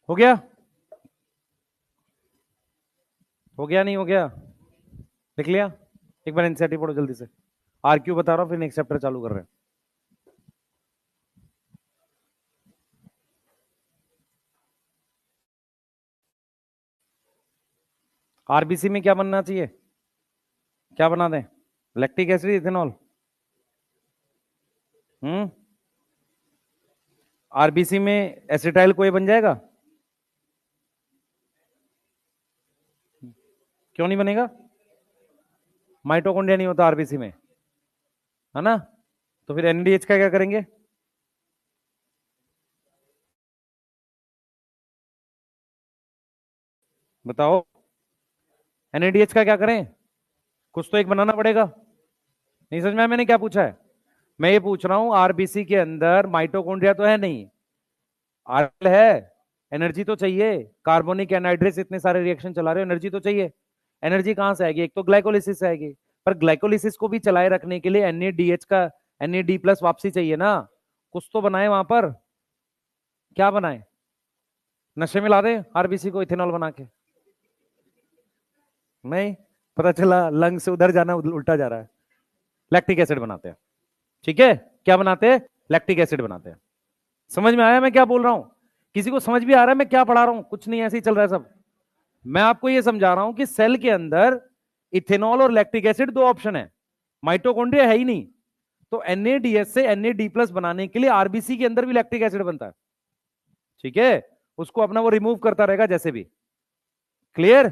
हो गया? हो गया नहीं हो गया? लिख लिया? एक बार एनसीईआरटी पढ़ो जल्दी से। आरक्यू बता रहा हूं, फिर नेक्स्ट चैप्टर चालू कर रहे हैं। आरबीसी में क्या बनना चाहिए? क्या बना दें? Lactic acid, ethanol? Hmm RBC में एसिटाइल कोई बन जाएगा? क्यों नहीं बनेगा? माइटोकॉन्ड्रिया नहीं होता आरबीसी में, है ना? तो फिर एनएडीएच का क्या करेंगे? बताओ, एनएडीएच का क्या करें? कुछ तो एक बनाना पड़ेगा। नहीं समझ में आया मैंने क्या पूछा है? मैं ये पूछ रहा हूं, आरबीसी के अंदर माइटोकॉन्ड्रिया तो है नहीं, आरएल है, एनर्जी तो चाहिए। कार्बोनिक एनहाइड्रेस इतने सारे रिएक्शन चला रहे हो, एनर्जी तो चाहिए। एनर्जी कहां से आएगी? एक तो ग्लाइकोलिसिस से आएगी, पर ग्लाइकोलिसिस को भी चलाए रखने के लिए एनएडीएच का, एनएडी प्लस वापसी चाहिए ना। कुछ तो बनाए वहां पर। क्या बनाए? नशे में ला दे आरबीसी को इथेनॉल बना के? नहीं, पता चला लंग से उधर जाना उल्टा जा रहा है। लैक्टिक एसिड बनाते हैं, ठीक है? क्या बनाते हैं? लैक्टिक एसिड बनाते हैं। समझ में आया मैं क्या बोल रहा हूं? किसी को समझ भी आ रहा है मैं क्या पढ़ा रहा हूं? कुछ नहीं, ऐसे ही चल रहा है सब। मैं आपको यह समझा रहा हूं कि सेल के अंदर इथेनॉल और लैक्टिक एसिड 2 ऑप्शन है, माइटोकॉन्ड्रिया है ही नहीं। तो एनएडीएस से एनएडी प्लस बनाने के लिए आरबीसी के अंदर भी लैक्टिक एसिड बनता है, ठीक है? उसको अपना वो रिमूव करता रहेगा जैसे भी। क्लियर?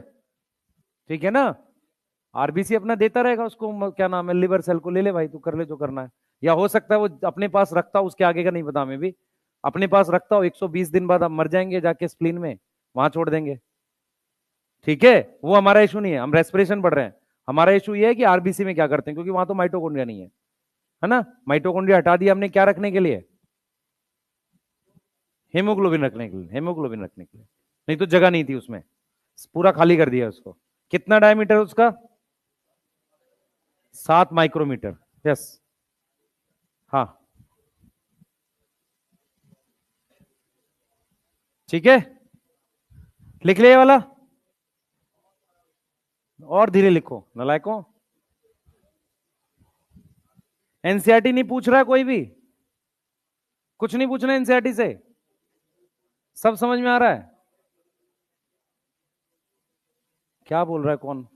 ठीक है ना? आरबीसी अपना देता रहेगा उसको, क्या नाम है, लिवर सेल को ले ले भाई, तू कर ले जो करना है। या हो सकता है वो अपने पास रखता हो, उसके आगे का नहीं पता हमें भी, अपने पास रखता हो, 120 दिन बाद हम मर जाएंगे जाके स्प्लीन में, वहां छोड़ देंगे। ठीक है? वो हमारा इशू नहीं है, हम रेस्पिरेशन पढ़ रहे हैं। हमारा इशू ये है कि आरबीसी में क्या करते हैं, क्योंकि वहां तो माइटोकॉन्ड्रिया नहीं है ना। माइटोकॉन्ड्रिया हटा दिया हमने, क्या रखने के लिए? हेमोग्लोबिन रखने के लिए, हेमोग्लोबिन रखने के लिए, नहीं तो जगह नहीं थी उसमें, पूरा खाली कर दिया उसको। कितना डायमीटर उसका? 7 माइक्रोमीटर। यस, हाँ ठीक है, लिख लिया ये वाला, और धीरे लिखो नलायकों। एनसीईआरटी नहीं पूछ रहा है कोई भी, कुछ नहीं पूछना एनसीईआरटी से, सब समझ में आ रहा है? क्या बोल रहा है कौन?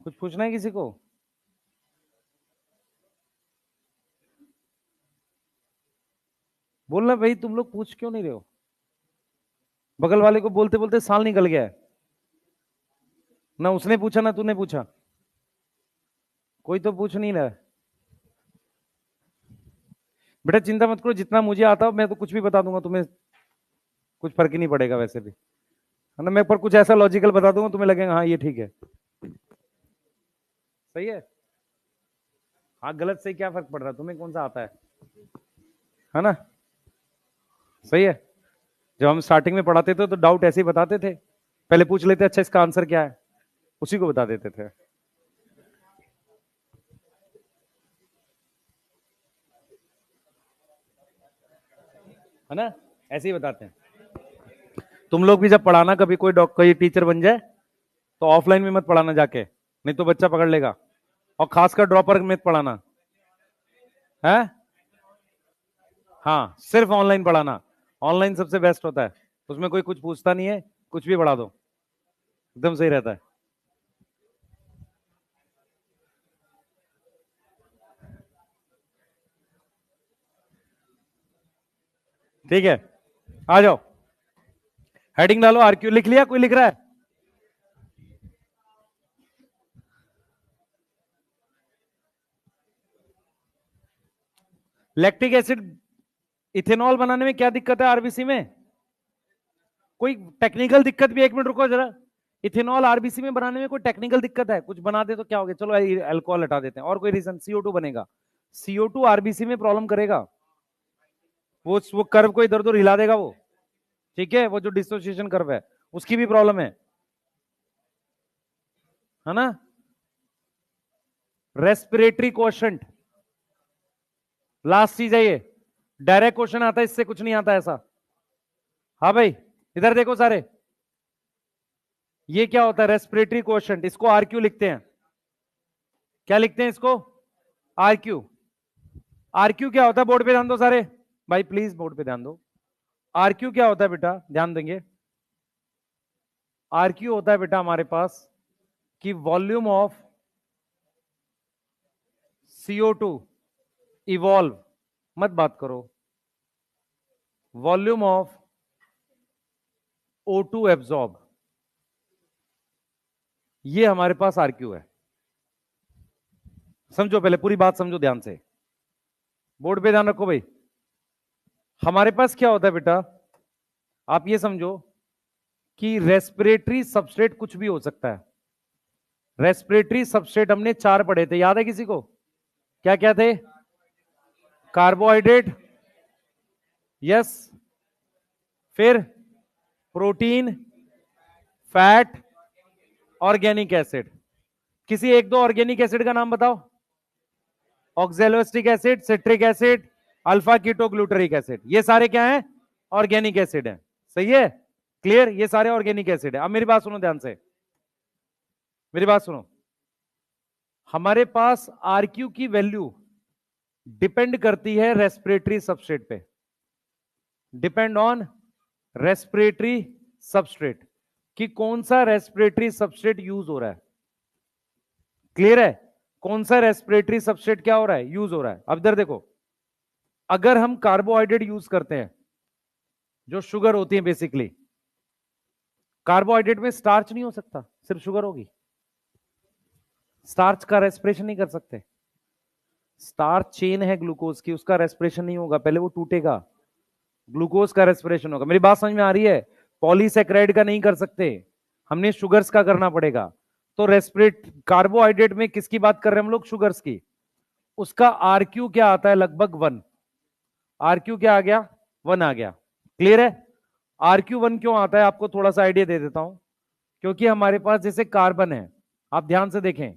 कुछ पूछना है किसी को? बोलना भाई, तुम लोग पूछ क्यों नहीं रहे हो? बगल वाले को बोलते बोलते साल निकल गया है, ना उसने पूछा ना तूने पूछा, कोई तो पूछ नहीं रहा है। बेटा चिंता मत करो, जितना मुझे आता है मैं तो कुछ भी बता दूंगा तुम्हें, कुछ फर्क ही नहीं पड़ेगा वैसे भी, है ना। मैं पर कुछ ऐसा लॉजिकल बता दूंगा तुम्हें लगेगा हाँ ये ठीक है, सही है। हाँ गलत से क्या फर्क पड़ रहा है, तुम्हें कौन सा आता है ना। सही है। जब हम स्टार्टिंग में पढ़ाते थे तो डाउट ऐसे ही बताते थे, पहले पूछ लेते अच्छा इसका आंसर क्या है, उसी को बता देते थे, है ना, ऐसे ही बताते हैं। तुम लोग भी जब पढ़ाना कभी कोई कोई टीचर बन जाए तो ऑफलाइन में मत पढ़ाना जाके, नहीं तो बच्चा पकड़ लेगा, और खासकर ड्रॉपर में मत पढ़ाना है। हाँ सिर्फ ऑनलाइन पढ़ाना, ऑनलाइन सबसे बेस्ट होता है, उसमें कोई कुछ पूछता नहीं है, कुछ भी पढ़ा दो एकदम सही रहता है। ठीक है, आ जाओ, हेडिंग डालो, आरक्यू लिख लिया, कोई लिख रहा है? लैक्टिक एसिड इथेनॉल बनाने में क्या दिक्कत है आरबीसी में? कोई टेक्निकल दिक्कत भी? एक मिनट रुको जरा, इथेनॉल आरबीसी में बनाने में कोई टेक्निकल दिक्कत है? कुछ बना दे तो क्या हो गया, चलो अल्कोहल हटा देते हैं, और कोई रीजन? CO2 बनेगा, CO2 आरबीसी में प्रॉब्लम करेगा, वो कर्व को इधर उधर हिला देगा वो, ठीक है, वो जो डिसोसिएशन कर्व है उसकी भी प्रॉब्लम है ना। रेस्पिरेटरी कोशेंट, लास्ट चीज है ये, डायरेक्ट क्वेश्चन आता है इससे, कुछ नहीं आता ऐसा। हाँ भाई इधर देखो सारे, ये क्या होता है रेस्पिरेटरी कोशेंट, इसको आरक्यू लिखते हैं। क्या लिखते हैं इसको? आरक्यू। आरक्यू क्या होता है, बोर्ड पे ध्यान दो सारे, भाई प्लीज बोर्ड पे ध्यान दो। आरक्यू क्या होता है बेटा, ध्यान देंगे। आरक्यू होता है बेटा हमारे पास कि वॉल्यूम ऑफ CO2 इवॉल्व, मत बात करो, वॉल्यूम ऑफ O2 एब्जॉर्ब, ये हमारे पास आरक्यू है। समझो, पहले पूरी बात समझो ध्यान से, बोर्ड पे ध्यान रखो भाई। हमारे पास क्या होता है बेटा, आप ये समझो कि रेस्पिरेटरी सबस्ट्रेट कुछ भी हो सकता है। रेस्पिरेटरी सबस्ट्रेट हमने 4 पढ़े थे, याद है किसी को? क्या क्या थे? कार्बोहाइड्रेट, यस, फिर प्रोटीन, फैट, ऑर्गेनिक एसिड। किसी एक दो ऑर्गेनिक एसिड का नाम बताओ। Oxaloacetic acid, citric acid, alpha ketoglutaric acid, ये सारे क्या हैं? ऑर्गेनिक एसिड है, सही है, क्लियर, ये सारे ऑर्गेनिक एसिड है। अब मेरी बात सुनो ध्यान से, मेरी बात सुनो, हमारे पास आरक्यू की वैल्यू डिपेंड करती है रेस्पिरेटरी सबस्ट्रेट पे, डिपेंड ऑन रेस्पिरेटरी सबस्ट्रेट, कि कौन सा रेस्पिरेटरी सबस्ट्रेट यूज हो रहा है, क्लियर है, कौन सा रेस्पिरेटरी सबस्ट्रेट क्या हो रहा है, यूज हो रहा है। अब इधर देखो, अगर हम कार्बोहाइड्रेट यूज करते हैं, जो शुगर होती है बेसिकली, कार्बोहाइड्रेट में स्टार्च नहीं हो सकता, सिर्फ शुगर होगी, स्टार्च का रेस्पिरेशन नहीं कर सकते, स्टार्च चेन है ग्लूकोज की, उसका रेस्पिरेशन नहीं होगा, पहले वो टूटेगा, ग्लूकोज का रेस्पिरेशन होगा। मेरी बात समझ में आ रही है? पॉलीसेक्राइड का नहीं कर सकते, हमने शुगर्स का करना पड़ेगा। तो रेस्पिरेट कार्बोहाइड्रेट में किसकी बात कर रहे हैं हम लोग? शुगर्स की। उसका आरक्यू क्या आता है? लगभग 1। आरक्यू क्या आ गया? 1 आ गया। क्लियर है? आरक्यू 1 क्यों आता है आपको थोड़ा सा आइडिया दे देता हूं। क्योंकि हमारे पास जैसे कार्बन है, आप ध्यान से देखें,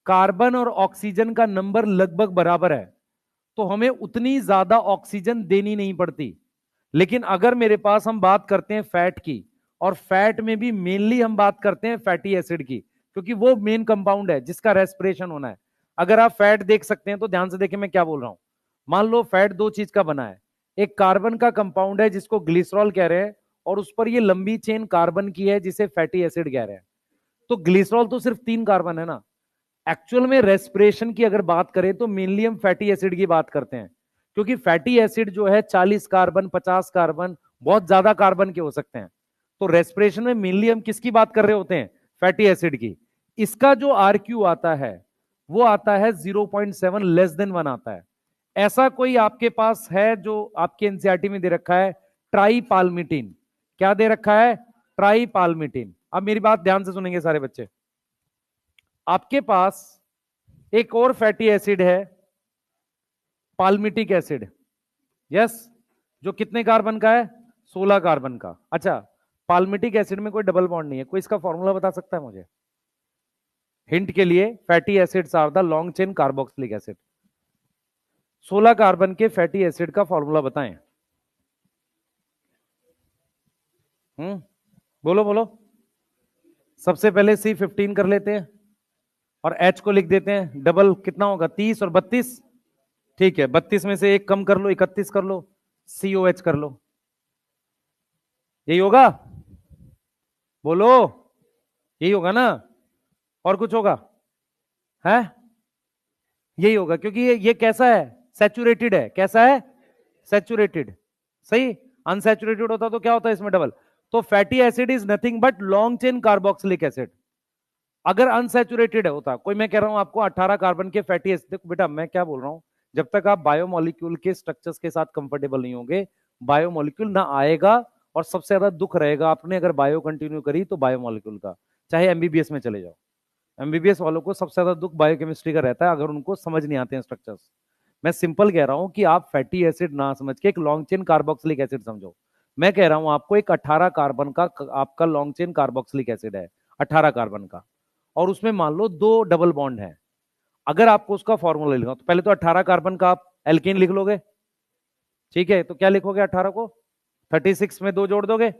कार्बन और ऑक्सीजन का नंबर लगभग बराबर है, तो हमें उतनी ज्यादा ऑक्सीजन देनी नहीं पड़ती। लेकिन अगर मेरे पास हम बात करते हैं फैट की, और फैट में भी मेनली हम बात करते हैं फैटी एसिड की, क्योंकि वो मेन कंपाउंड है जिसका रेस्पिरेशन होना है। अगर आप फैट देख सकते हैं तो ध्यान से देखें मैं क्या बोल रहा हूं। मान लो फैट दो चीज का बना है, एक कार्बन का कंपाउंड है जिसको ग्लिसरॉल कह रहे हैं, और उस पर ये लंबी चेन कार्बन की है जिसे फैटी एसिड कह रहे हैं। तो ग्लिसरॉल तो सिर्फ 3 कार्बन है ना। एक्चुअल में रेस्पिरेशन की अगर बात करें तो मेनली हम फैटी एसिड की बात करते हैं, क्योंकि फैटी एसिड जो है 40 कार्बन 50 कार्बन, बहुत ज्यादा कार्बन के हो सकते हैं। तो रेस्पिरेशन में मेनली हम किसकी बात कर रहे होते हैं? फैटी एसिड की। इसका जो आरक्यू आता है वो आता है 0.7 लेस देन 1 आता है। ऐसा कोई आपके पास है जो आपके एनसीईआरटी में दे रखा है? ट्राईपाल्मिटिन। क्या दे रखा है? ट्राईपाल्मिटिन। अब मेरी बात ध्यान से सुनेंगे सारे बच्चे। आपके पास एक और फैटी एसिड है, पाल्मिटिक एसिड। यस, जो कितने कार्बन का है? 16 कार्बन का। अच्छा, पाल्मिटिक एसिड में कोई डबल बॉन्ड नहीं है। कोई इसका फॉर्मूला बता सकता है मुझे? हिंट के लिए, fatty acids are the long chain carboxylic acid. 16 carbon के फैटी एसिड का फॉर्मूला बताएं। बोलो बोलो। सबसे पहले C15 कर लेते हैं और H को लिख देते हैं। डबल कितना होगा? 30 और 32। ठीक है, 32 में से एक कम कर लो, 31 कर लो, COH कर लो। यही होगा? बोलो, यही होगा ना? और कुछ होगा? है? यही होगा, क्योंकि ये कैसा है? सैचुरेटेड है। कैसा है? सैचुरेटेड। सही। अनसैचुरेटेड होता तो क्या होता है इसमें? डबल। तो fatty acid is nothing but long chain carboxylic acid. अगर अनसैचुरेटेड होता कोई, मैं कह रहा हूं आपको 18 कार्बन के फैटी एसिड। देखो बेटा, मैं क्या बोल रहा हूं, जब तक आप बायोमोलिक्यूल के स्ट्रक्चर्स के साथ कंफर्टेबल नहीं होंगे, बायोमोलिक्यूल ना आएगा। और सबसे ज्यादा दुख रहेगा आपने अगर बायो कंटिन्यू करी तो बायोमोलिक्यूल का, चाहे एमबीबीएस में चले जाओ। एमबीबीएस वालों को सबसे ज्यादा दुख बायोकेमिस्ट्री का रहता है, अगर उनको समझ नहीं आते हैं स्ट्रक्चर्स। मैं सिंपल कह रहा हूं कि आप फैटी एसिड ना समझ के एक लॉन्ग चेन कार्बोक्सिलिक एसिड समझो। मैं कह रहा हूं आपको एक 18 कार्बन का आपका लॉन्ग चेन कार्बोक्सिलिक एसिड है, 18 कार्बन का, और उसमें मान लो 2 डबल बॉन्ड है। अगर आपको उसका फॉर्मूला लिखना तो पहले तो 18 कार्बन का आप एल्केन लिख लोगे। ठीक है, तो क्या लिखोगे? 18 को 36 में 2 जोड़ दोगे।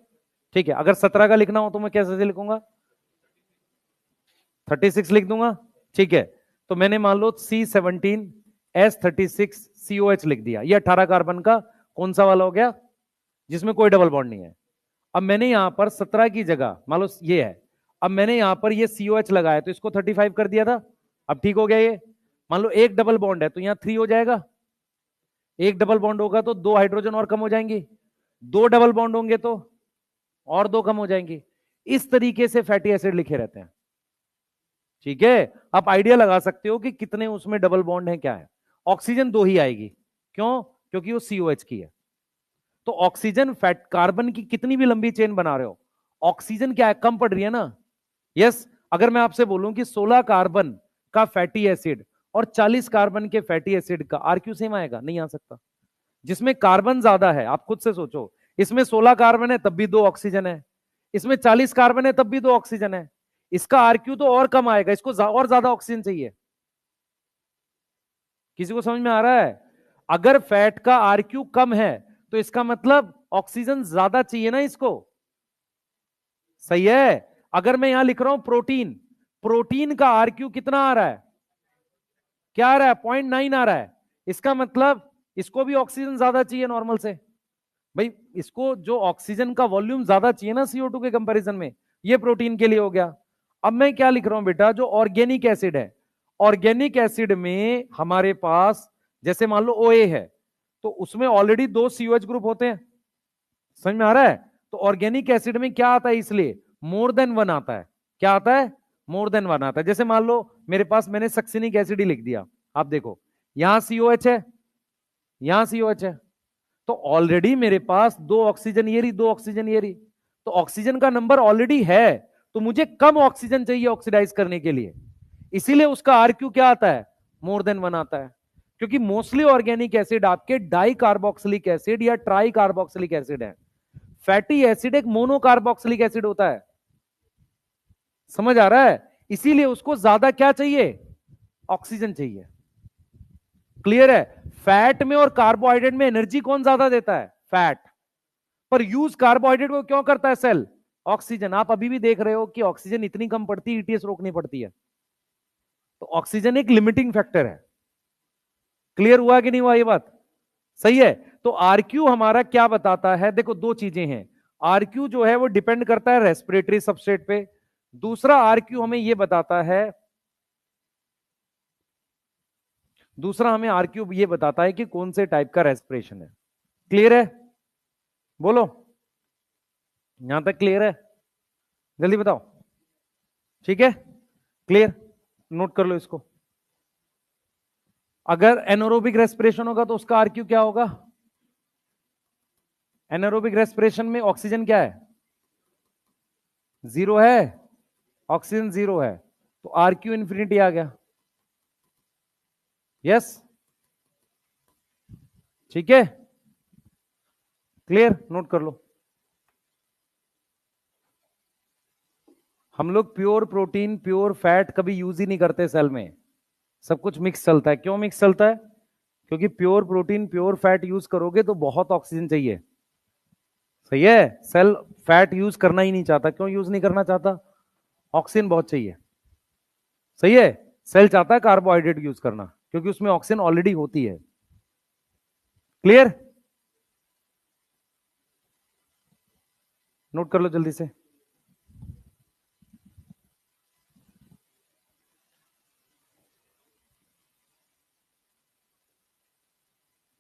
ठीक है, अगर 17 का लिखना हो तो मैं कैसे लिखूंगा? 36 लिख दूंगा। ठीक है, तो मैंने मान लो C17S36COH लिख दिया। ये 18 कार्बन का कौन सा वाला हो गया? जिसमें कोई डबल बॉन्ड नहीं है। अब मैंने यहां पर 17 की जगह मान लो ये है, अब मैंने यहां पर ये COH लगाया तो इसको 35 कर दिया था। अब ठीक हो गया ये। मान लो एक डबल बॉन्ड है तो यहां 3 हो जाएगा। एक डबल बॉन्ड होगा तो 2 हाइड्रोजन और कम हो जाएंगी। 2 डबल बॉन्ड होंगे तो और 2 कम हो जाएंगी। इस तरीके से फैटी एसिड लिखे रहते हैं। ठीक है, आप आइडिया लगा सकते हो कि कितने उसमें डबल बॉन्ड है, क्या है। ऑक्सीजन 2 ही आएगी। क्यों? क्योंकि वो COH की है। तो ऑक्सीजन फैट कार्बन की कितनी भी लंबी चेन बना रहे हो, ऑक्सीजन क्या है? कम पड़ रही है ना। यस। अगर मैं आपसे बोलूं कि 16 कार्बन का फैटी एसिड और 40 कार्बन के फैटी एसिड का आरक्यू सेम आएगा? नहीं आ सकता। जिसमें कार्बन ज्यादा है, आप खुद से सोचो, इसमें 16 कार्बन है तब भी 2 ऑक्सीजन है, इसमें 40 कार्बन है तब भी 2 ऑक्सीजन है। इसका आरक्यू तो और कम आएगा, इसको और ज्यादा ऑक्सीजन चाहिए। किसी को समझ में आ रहा है? अगर फैट का आरक्यू कम है तो इसका मतलब ऑक्सीजन ज्यादा चाहिए ना इसको। सही है। अगर मैं यहां लिख रहा हूं प्रोटीन, प्रोटीन का आरक्यू कितना आ रहा है? क्या आ रहा है? 0.9 आ रहा है। इसका मतलब इसको भी ऑक्सीजन ज्यादा चाहिए नॉर्मल से। भाई इसको जो ऑक्सीजन का वॉल्यूम ज्यादा चाहिए ना CO2 के कंपैरिजन में, ये प्रोटीन के लिए हो गया। अब मैं क्या लिख रहा हूं बेटा, जो ऑर्गेनिक एसिड है, ऑर्गेनिक एसिड में हमारे पास जैसे मान लो OA है तो उसमें ऑलरेडी 2 COH ग्रुप होते हैं। समझ में आ रहा है? तो ऑर्गेनिक एसिड में क्या आता है? इसलिए मोर देन 1 आता है। क्या आता है? मोर देन 1 आता है। जैसे मान लो मेरे पास मैंने सक्सिनिक एसिड ही लिख दिया, आप देखो यहां COH है, यहां COH है, तो ऑलरेडी मेरे पास 2 ऑक्सीजन ये रही, 2 ऑक्सीजन ये रही, तो ऑक्सीजन का नंबर ऑलरेडी है। तो मुझे कम ऑक्सीजन चाहिए ऑक्सीडाइज करने के लिए, इसीलिए उसका आरक्यू क्या आता है, मोर देन 1 आता है। क्योंकि मोस्टली ऑर्गेनिक एसिड आपके डाई कार्बोक्सिलिक एसिड या ट्राई कार्बोक्सिलिक एसिड है। फैटी एसिड एक मोनोकार्बोक्सिलिक एसिड होता है। समझ आ रहा है? इसीलिए उसको ज्यादा क्या चाहिए, ऑक्सीजन चाहिए। क्लियर है? फैट में और कार्बोहाइड्रेट में एनर्जी कौन ज्यादा देता है, फैट। पर यूज कार्बोहाइड्रेट को क्यों करता है सेल, ऑक्सीजन। आप अभी भी देख रहे हो कि ऑक्सीजन इतनी कम पड़ती है, ईटीएस रोकनी पड़ती है। तो ऑक्सीजन एक लिमिटिंग फैक्टर है। क्लियर हुआ कि नहीं हुआ ये बात? सही है। तो आरक्यू हमारा क्या बताता है, देखो दो चीजें हैं। आरक्यू जो है वो डिपेंड करता है रेस्पिरेटरी सबस्ट्रेट पे। दूसरा आरक्यू हमें ये बताता है, दूसरा हमें आरक्यू ये बताता है कि कौन से टाइप का रेस्पिरेशन है। क्लियर है? बोलो, यहां तक क्लियर है? जल्दी बताओ। ठीक है, क्लियर। नोट कर लो इसको। अगर एनोरोबिक रेस्पिरेशन होगा तो उसका आरक्यू क्या होगा, एनोरोबिक रेस्पिरेशन में ऑक्सीजन क्या है, जीरो है, ऑक्सीजन जीरो है, तो आरक्यू इंफिनिटी आ गया। यस, ठीक है, क्लियर। नोट कर लो। हम लोग प्योर प्रोटीन प्योर फैट कभी यूज ही नहीं करते सेल में, सब कुछ मिक्स चलता है। क्यों मिक्स चलता है, क्योंकि pure protein pure fat use करोगे तो बहुत ऑक्सीजन चाहिए। सही है, सेल फैट यूज करना ही नहीं चाहता। क्यों यूज नहीं करना चाहता, ऑक्सीजन बहुत चाहिए। सही है, सेल चाहता है कार्बोहाइड्रेट यूज करना क्योंकि उसमें ऑक्सीजन ऑलरेडी होती है। क्लियर? नोट कर लो जल्दी से।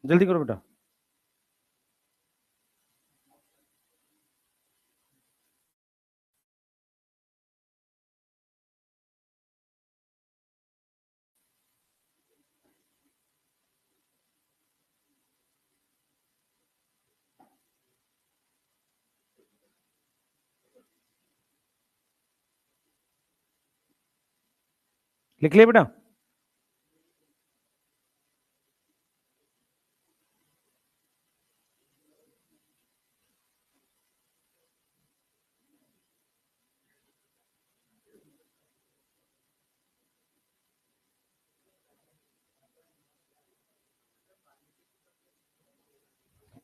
जल्दी करो बेटा। लिख लिया बेटा?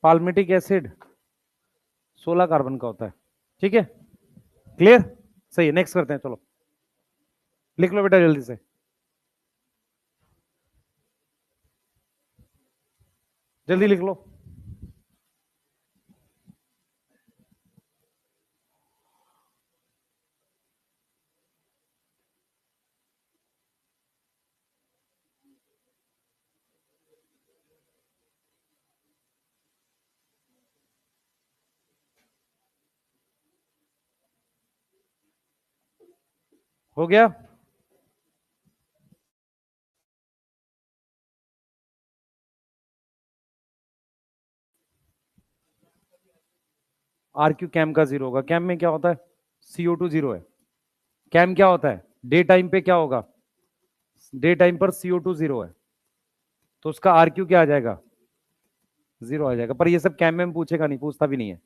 पाल्मिटिक एसिड 16 कार्बन का होता है। ठीक है, क्लियर। सही है, नेक्स्ट करते हैं, चलो लिख लो बेटा जल्दी से। जल्दी लिख लो। हो गया? आरक्यू कैम का जीरो होगा। कैम में क्या होता है, CO2 जीरो है। कैम क्या होता है, डे टाइम पे क्या होगा, डे टाइम पर CO2 जीरो है, तो उसका आरक्यू क्या आ जाएगा, जीरो आ जाएगा। पर ये सब कैम में पूछेगा नहीं, पूछता भी नहीं है।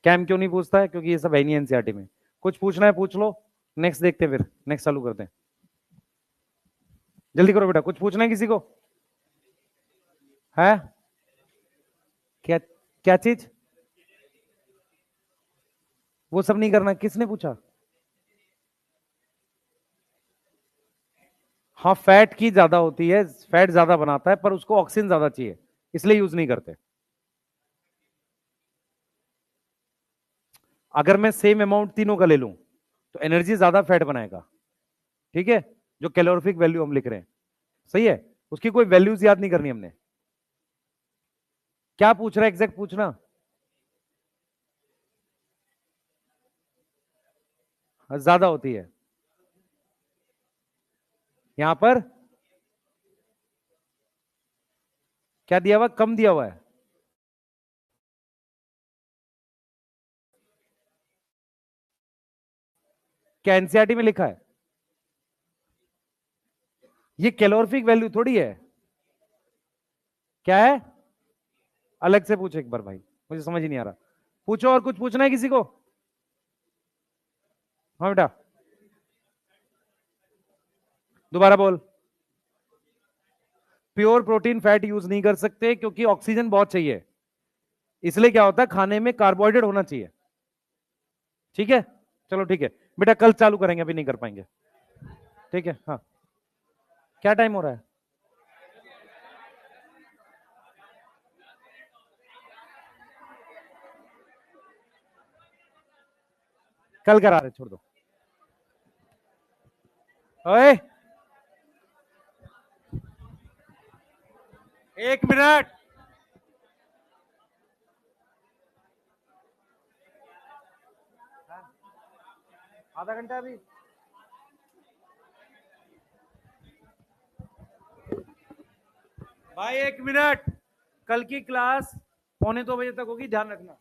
कैम क्यों नहीं पूछता है, क्योंकि ये सब है नहीं एनसीईआरटी में। कुछ पूछना है पूछ लो, नेक्स्ट देखते हैं, फिर नेक्स्ट चालू करते हैं। जल्दी करो बेटा, कुछ पूछना है किसी को, है क्या, क्या चीज, वो सब नहीं करना, किसने पूछा। हाँ, फैट की ज्यादा होती है, फैट ज्यादा बनाता है, पर उसको ऑक्सीजन ज्यादा चाहिए, इसलिए यूज नहीं करते। अगर मैं सेम अमाउंट तीनों का ले लूं तो एनर्जी ज्यादा फैट बनाएगा। ठीक है, जो कैलोरीफिक वैल्यू हम लिख रहे हैं। सही है, उसकी कोई वैल्यूज याद नहीं करनी हमने। क्या पूछ रहा है एग्जैक्ट पूछना। हाँ, ज्यादा होती है। यहां पर क्या दिया हुआ, कम दिया हुआ है। क्या एनसीईआरटी में लिखा है? ये कैलोरीफिक वैल्यू थोड़ी है। क्या है? अलग से पूछो एक बार भाई, मुझे समझ ही नहीं आ रहा। पूछो, और कुछ पूछना है किसी को? हाँ बेटा, दोबारा बोल। प्योर प्रोटीन फैट यूज नहीं कर सकते क्योंकि ऑक्सीजन बहुत चाहिए, इसलिए क्या होता है खाने में कार्बोहाइड्रेट होना चाहिए। ठीक है, चलो ठीक है बेटा, कल चालू करेंगे, अभी नहीं कर पाएंगे। ठीक है, हाँ। क्या टाइम हो रहा है? कल करा रहे, छोड़ दो। ओए, 1 मिनट। आधा घंटा अभी। भाई 1 मिनट, कल की क्लास 1:45 तक होगी, ध्यान रखना।